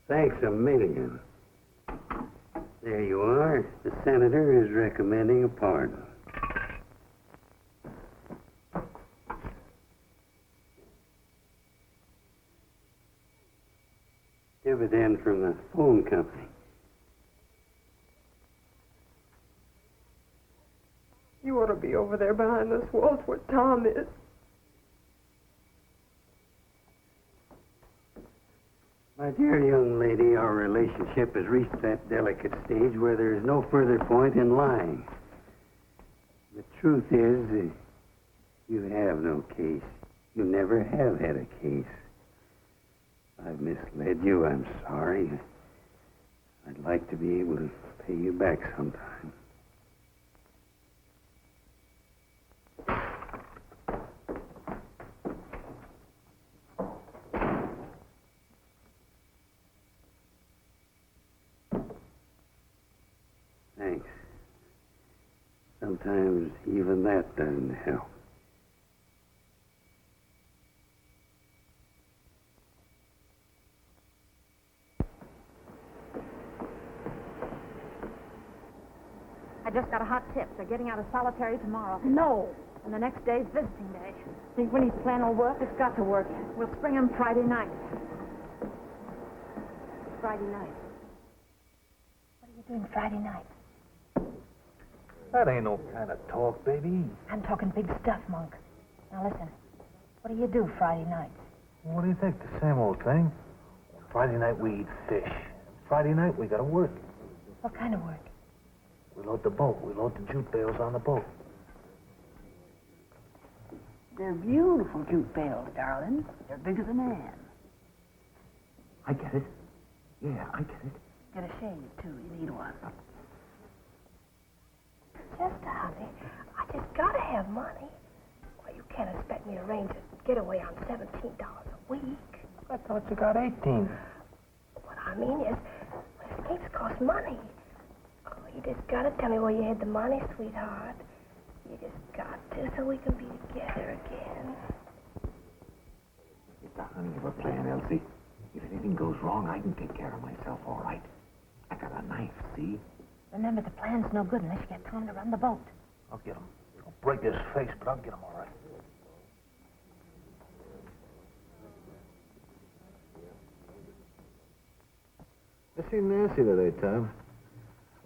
thanks a million. There you are. The senator is recommending a pardon. Dividend from the phone company.
You ought to be over there behind those walls where Tom is.
My dear young lady, our relationship has reached that delicate stage where there is no further point in lying. The truth is, you have no case. You never have had a case. I've misled you. I'm sorry. I'd like to be able to pay you back sometime. Thanks. Sometimes even that doesn't help.
I just got a hot tip. They're getting out of solitary tomorrow.
No.
And the next day's visiting day.
Think when his plan will work?
It's got to work. We'll spring him Friday night. Friday night. What are you doing Friday night?
That ain't no kind of talk, baby.
I'm talking big stuff, Monk. Now listen. What do you do Friday night?
What do you think? The same old thing. Friday night we eat fish. Friday night we gotta work.
What kind of work?
We load the boat. We load the jute bales on the boat.
They're beautiful jute bales, darling. They're big as a man.
I get it. Yeah, I get it.
Get a shave, too. You need one.
Chester, honey, I just gotta have money. Well, you can't expect me to arrange a getaway on $17 a week.
I thought you got 18.
What I mean is, escapes cost money. Oh, you just gotta tell me where you had the money, sweetheart. You just got to, so we can be together again.
It's a honey of a plan, Elsie. If anything goes wrong, I can take care of myself all right. I got a knife, see?
Remember, the plan's no good unless you get Tom to run the boat.
I'll get him. I'll break his face, but I'll get him all right. I seen Nancy today, Tom.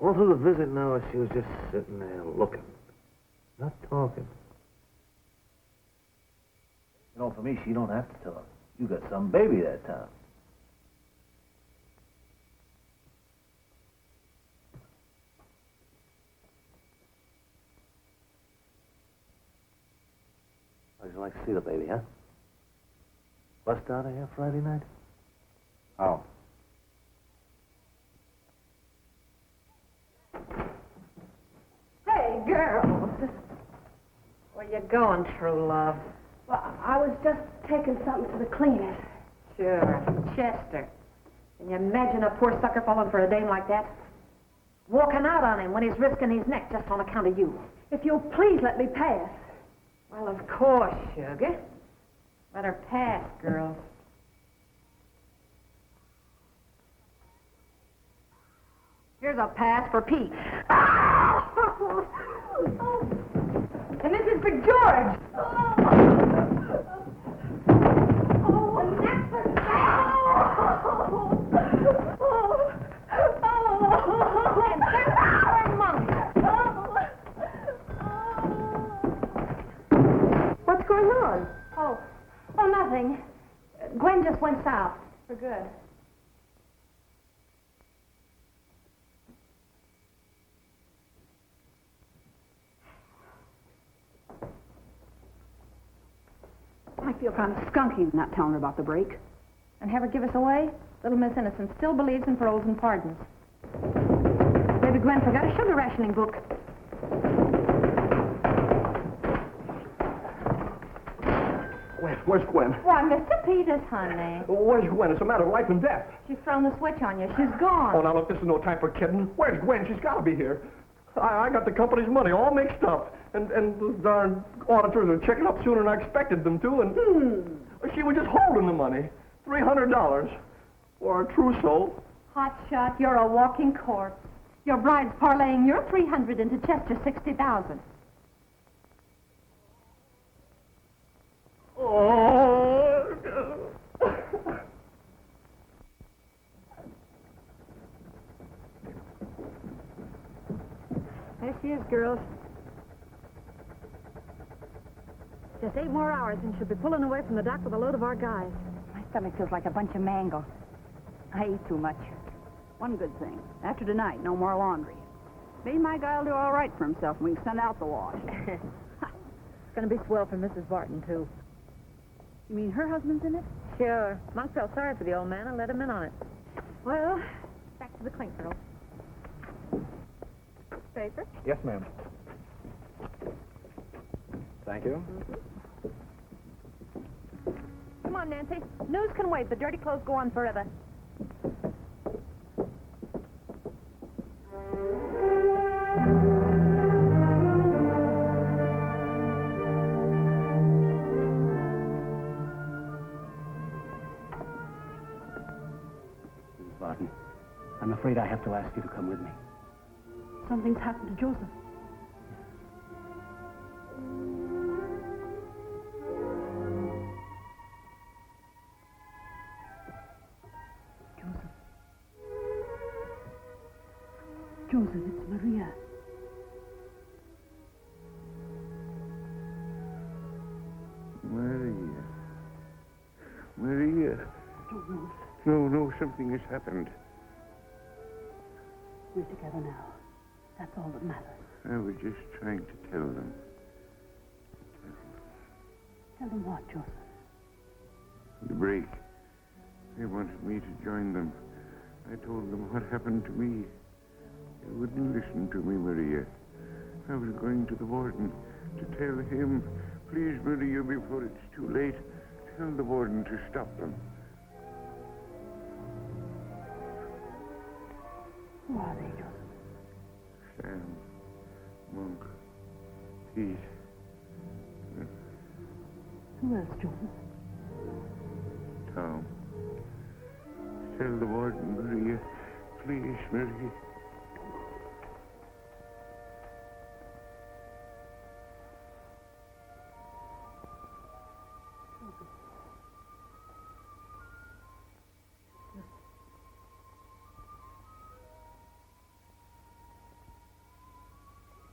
All through the visit now, she was just sitting there looking. Not talking. You know, for me, she don't have to talk. You got some baby that time. How'd you like to see the baby, huh? Bust out of here Friday night?
Oh.
Hey, girls.
Where you going, true love?
Well, I was just taking something to the cleaners.
Sure. Chester. Can you imagine a poor sucker falling for a dame like that? Walking out on him when he's risking his neck just on account of you.
If you'll please let me pass.
Well, of course, sugar. Let her pass, girl. Here's a pass for Pete.
And this is for George.
What's going on? Oh, nothing. Gwen just went south for good.
I feel kind of skunky not telling her about the break.
and have her give us away? Little Miss Innocent still believes in paroles and pardons. Baby Gwen forgot a sugar rationing book.
Where's Gwen?
Why, Mr. Peters, honey.
Where's Gwen? It's a matter of life and death.
She's thrown the switch on you. She's gone.
Oh, now look, this is no time for kidding. Where's Gwen? She's got to be here. I got the company's money all mixed up, and the darn auditors are checking up sooner than I expected them to, and she was just holding the money. $300 for a trousseau.
Hot shot, you're a walking corpse. Your bride's parlaying your 300 into Chester 60,000.
Oh.
There she is, girls. Just 8 more hours and she'll be pulling away from the dock with a load of our guys.
My stomach feels like a bunch of mango. I eat too much. One good thing. After tonight, no more laundry. Me and my guy'll do all right for himself and we can send out the wash.
It's going to be swell for Mrs. Barton, too.
You mean her husband's in it?
Sure. Monk felt sorry for the old man and let him in on it. Well, back to the clink, girls. Paper?
Yes, ma'am. Thank you.
Come on, Nancy. News can wait. The dirty clothes go on forever.
Mrs. Barton, I'm afraid I have to ask you to come with me.
Something's happened to Joseph. Joseph, it's Maria.
Maria. Maria.
Don't move.
No, something has happened.
We're together now. That's all that matters.
I was just trying to tell them.
Tell them what, Joseph?
The break. They wanted me to join them. I told them what happened to me. They wouldn't listen to me, Maria. I was going to the warden to tell him, please, Maria, before it's too late, tell the warden to stop them.
Who are they, Joseph?
Sam, Monk, Pete.
Who else, Joseph?
Tom. Tell the warden, Maria. Please, Maria.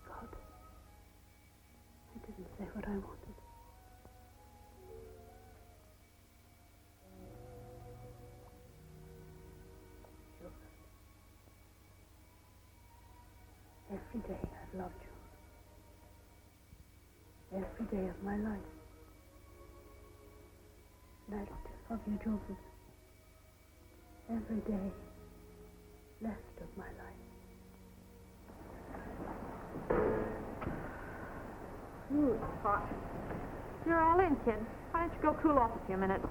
God, I didn't say what I wanted. Every day I've loved you. Every day of my life. And I'll still love you, Joseph. Every day left of my life.
Ooh, it's hot. You're all in, kid. Why don't you go cool off a few minutes?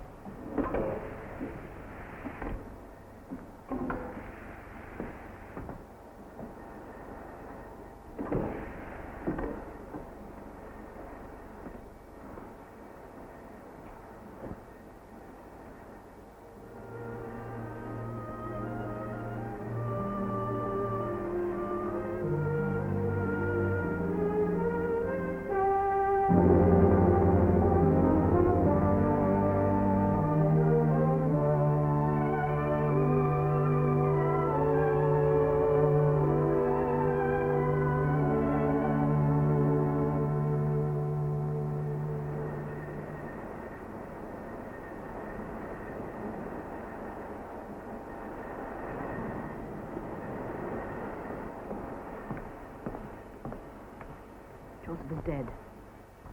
Joseph is dead.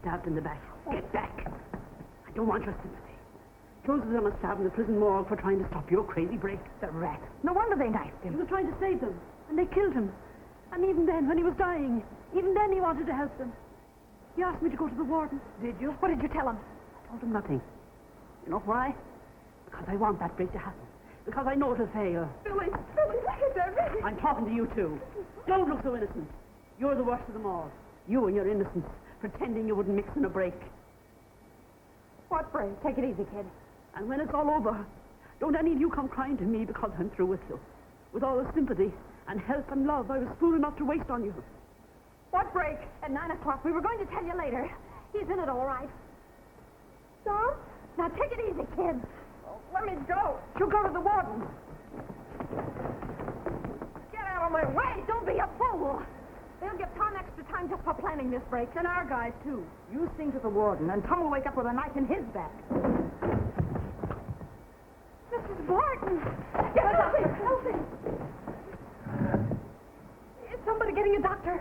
Stabbed in the back. Get back! I don't want your sympathy. Closes them a stab in the prison morgue for trying to stop your crazy break.
The rat. No wonder they knifed
He
him.
was trying to save them, and they killed him. And even then, when he was dying, even then he wanted to help them. He asked me to go to the warden.
Did you? What did you tell him?
I told him nothing. You know why? Because I want that break to happen. Because I know it'll fail.
Billy, look at that.
I'm talking to you, too. Don't look so innocent. You're the worst of them all. You and your innocence, pretending you wouldn't mix in a break.
What break? Take it easy, kid.
And when it's all over, don't any of you come crying to me because I'm through with you. With all the sympathy and help and love I was fool enough to waste on you.
What break? At 9 o'clock. We were going to tell you later. He's in it all right.
Tom?
Now take it easy, kid.
Let me go.
You'll go to the warden. Get out of my way. Don't be a fool. They'll give Tom extra time just for planning this break.
And our guys, too. You sing to the warden, and Tom will wake up with a knife in his back.
Mrs. Barton! Help me! Help me! Is somebody getting a doctor?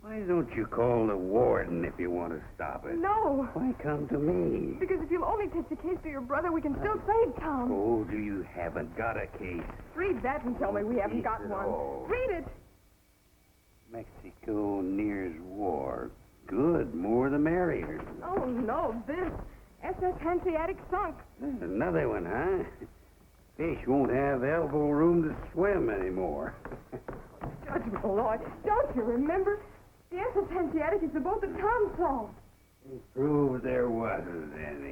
Why don't you call the warden if you want to stop it?
No.
Why come to me?
Because if you'll only take the case to your brother, we can still save Tom.
Told you haven't got a case.
Read that and tell me we haven't got one.
all.
Read it.
Mexico nears war. Good, more the merrier.
Oh, no, this. SS Hanseatic sunk.
Another one, huh? Fish won't have elbow room to swim anymore.
Judge Malloy, don't you remember? The SS Hanseatic is the boat that Tom saw.
Prove there wasn't any.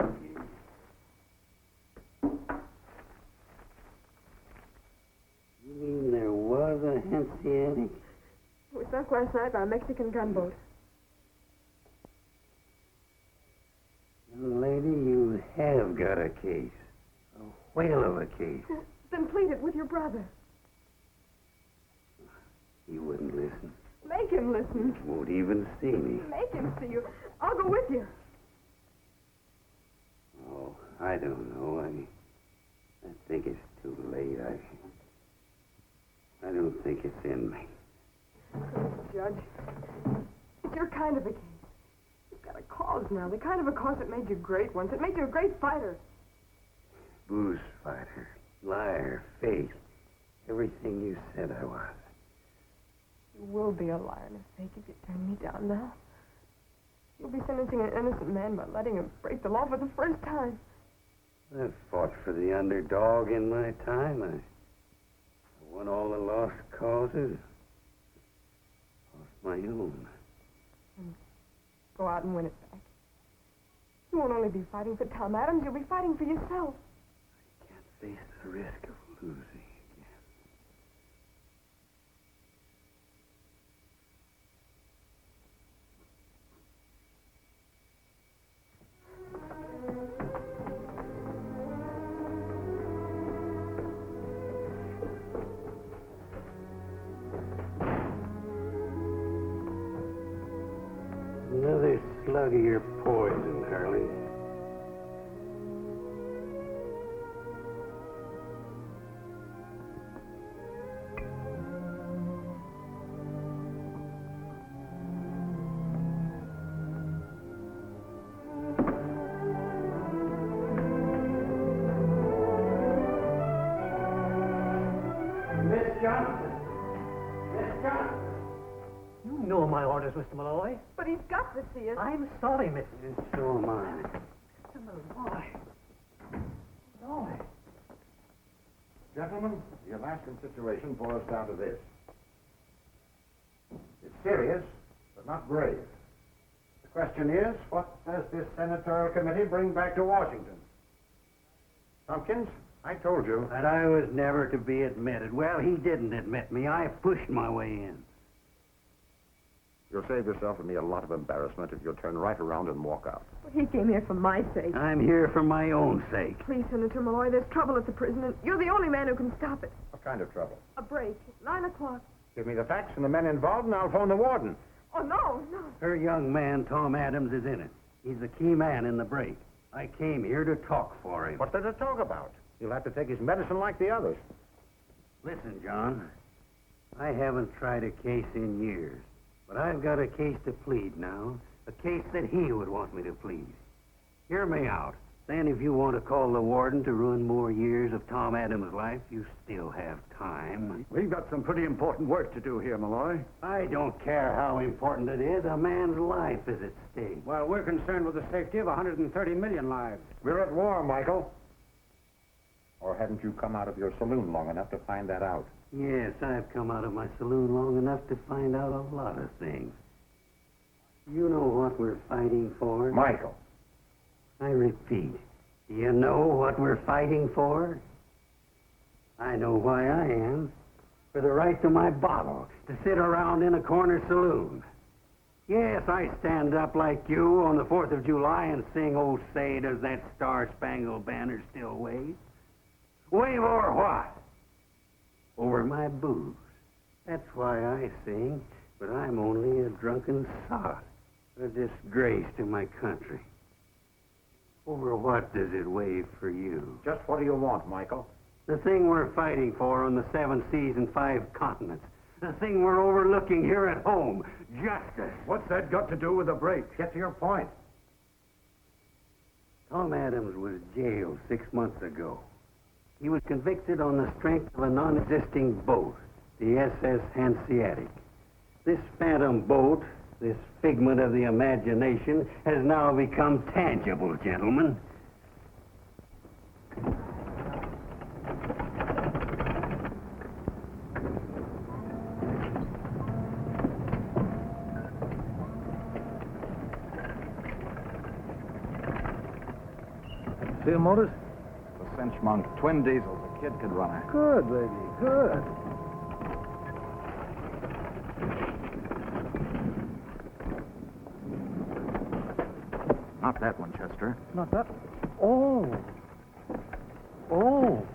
You mean there was a Hanseatic?
We sunk last night by a Mexican gunboat.
Young lady, you have got a case. A whale of a case.
Then plead it with your brother.
He wouldn't listen.
Make him listen.
Won't even see me.
Make him see you. I'll go with you.
Oh, I don't know. I think it's too late. I don't think it's in me.
Judge, it's your kind of a case. You've got a cause now, the kind of a cause that made you great once. It made you a great fighter.
Booze fighter, liar, fake. Everything you said I was.
You will be a liar and a fake if you turn me down now. You'll be sentencing an innocent man by letting him break the law for the first time.
I've fought for the underdog in my time. I won all the lost causes. Lost my own.
And go out and win it back. You won't only be fighting for Tom Adams, you'll be fighting for yourself.
I can't face the risk of losing. Another slug of your poison, Harley.
Miss Johnson. Miss Johnson. You know my orders, Mr. Malloy.
But he's got to see us.
I'm sorry, Miss.
So am I.
Mr. Malloy. Malloy.
Gentlemen, the Alaskan situation boils down to this. It's serious, but not grave. The question is, what does this senatorial committee bring back to Washington? Tompkins, I told you.
That I was never to be admitted. Well, he didn't admit me. I pushed my way in.
You'll save yourself and me a lot of embarrassment if you'll turn right around and walk out.
But he came here for my sake.
I'm here for my own sake.
Please, Senator Malloy, there's trouble at the prison, and you're the only man who can stop it.
What kind of trouble?
A break. 9 o'clock.
Give me the facts and the men involved, and I'll phone the warden.
Oh, no.
Her young man, Tom Adams, is in it. He's the key man in the break. I came here to talk for him.
What's there to talk about? He'll have to take his medicine like the others.
Listen, John. I haven't tried a case in years. But I've got a case to plead now. A case that he would want me to plead. Hear me out. Then if you want to call the warden to ruin more years of Tom Adams' life, you still have time.
We've got some pretty important work to do here, Malloy.
I don't care how important it is. A man's life is at stake.
Well, we're concerned with the safety of 130 million lives. We're at war, Michael. Or haven't you come out of your saloon long enough to find that out?
Yes, I've come out of my saloon long enough to find out a lot of things. You know what we're fighting for?
Michael.
I repeat, do you know what we're fighting for? I know why I am. For the right to my bottle, to sit around in a corner saloon. Yes, I stand up like you on the 4th of July and sing, "Oh, say, does that star-spangled banner still wave?" Wave over what? Over my booze. That's why I sing, but I'm only a drunken sot, a disgrace to my country. Over what does it wave for you?
Just what do you want, Michael?
The thing we're fighting for on the 7 seas and 5 continents. The thing we're overlooking here at home. Justice.
What's that got to do with the break? Get to your point.
Tom Adams was jailed 6 months ago. He was convicted on the strength of a non-existing boat, the SS Hanseatic. This phantom boat, this figment of the imagination, has now become tangible, gentlemen.
See the motors?
The cinch monk, twin diesels. A kid could run her.
Good, baby, good.
Not that one, Chester.
Not that. Oh. Oh.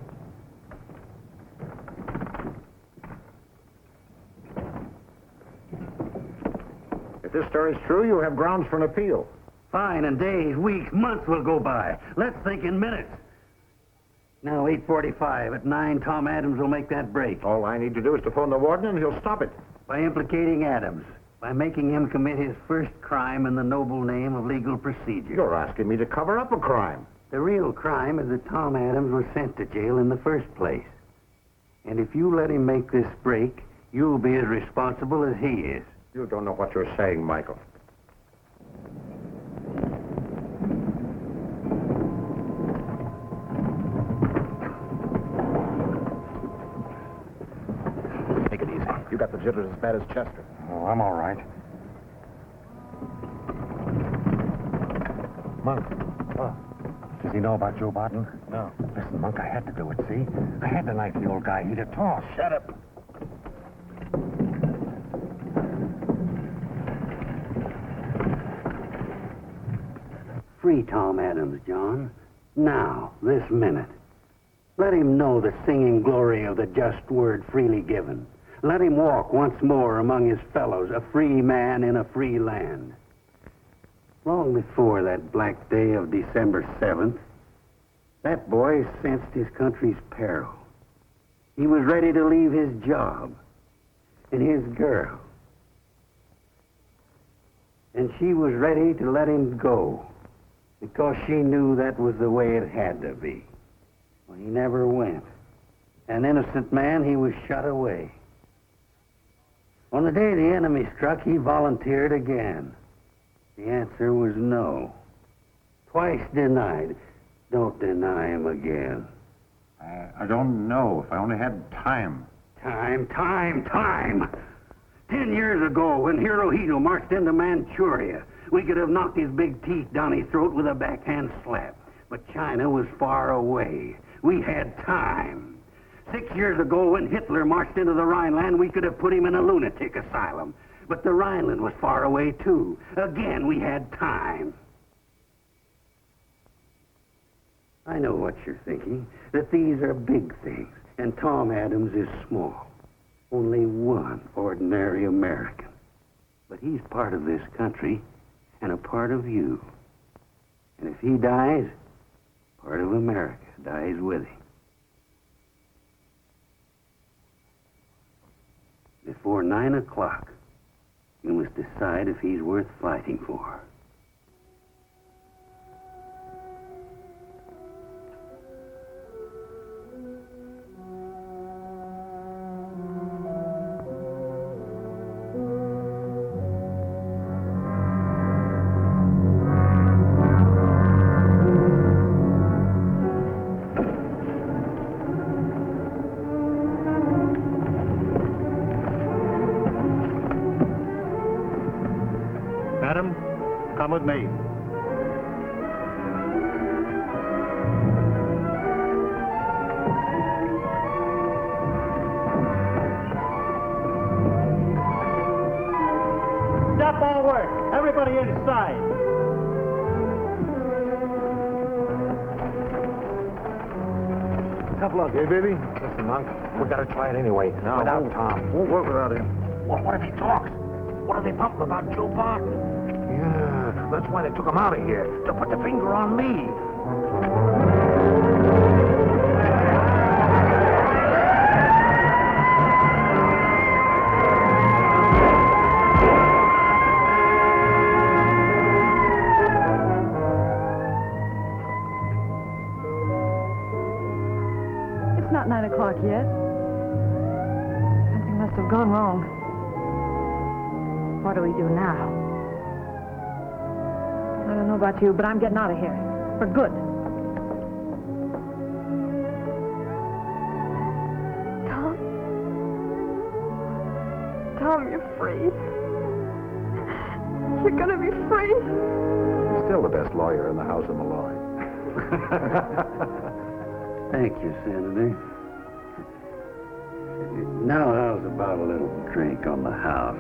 If this story's true, you have grounds for an appeal.
Fine, and days, weeks, months will go by. Let's think in minutes. Now, 8:45. At 9, Tom Adams will make that break.
All I need to do is to phone the warden, and he'll stop it.
By implicating Adams. By making him commit his first crime in the noble name of legal procedure.
You're asking me to cover up a crime.
The real crime is that Tom Adams was sent to jail in the first place. And if you let him make this break, you'll be as responsible as he is.
You don't know what you're saying, Michael. Take it easy. You got the jitters as bad as Chester.
Oh, I'm all right. Monk.
What?
Does he know about Joe Barton?
No.
Listen, Monk, I had to do it, see? I had to knife the old guy. He'd have tossed.
Shut up.
Free Tom Adams, John. Now, this minute. Let him know the singing glory of the just word freely given. Let him walk once more among his fellows, a free man in a free land. Long before that black day of December 7th, that boy sensed his country's peril. He was ready to leave his job and his girl. And she was ready to let him go because she knew that was the way it had to be. Well, he never went. An innocent man, he was shut away. On the day the enemy struck, he volunteered again. The answer was no. Twice denied. Don't deny him again.
I don't know. If I only had time.
Time. 10 years ago, when Hirohito marched into Manchuria, we could have knocked his big teeth down his throat with a backhand slap. But China was far away. We had time. 6 years ago, when Hitler marched into the Rhineland, we could have put him in a lunatic asylum. But the Rhineland was far away, too. Again, we had time. I know what you're thinking, that these are big things, and Tom Adams is small. Only one ordinary American. But he's part of this country, and a part of you. And if he dies, part of America dies with him. Before 9 o'clock, you must decide if he's worth fighting for.
Madam, come with me.
Stop all work. Everybody inside.
Tough luck.
Hey, baby.
Listen, Monk, we gotta try it anyway.
No,
without Tom.
Won't work without him.
What if he talks? What are they pumping about Joe Barton? Yeah, that's why they took him out of here, to put the finger on me.
It's not 9 o'clock yet. Something must have gone wrong.
What do we do now?
I don't know about you, but I'm getting out of here. For good. Tom? Tom, you're free. You're gonna be free.
He's still the best lawyer in the House of Malloy.
Thank you, Senator. Now, how's about a little drink on the house?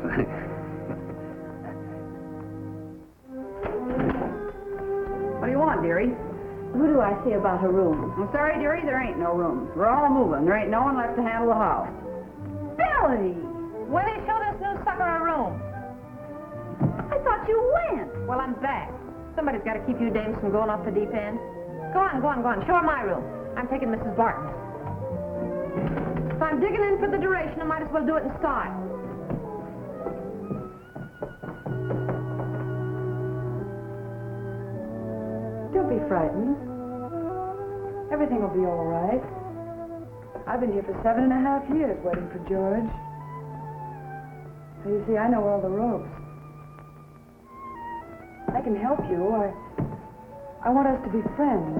What do you want, dearie? Who do I see about her room? I'm sorry, dearie, there ain't no rooms. We're all moving. There ain't no one left to handle the house.
Billy! Willie, show this new sucker a room. I thought you went.
Well, I'm back. Somebody's got to keep you dames from going off the deep end. Go on, go on, go on. Show her my room. I'm taking Mrs. Barton. If I'm digging in for the duration, I might as well do it in style.
Don't be frightened. Everything will be all right. I've been here for 7.5 years waiting for George. So you see, I know all the ropes. I can help you. I want us to be friends.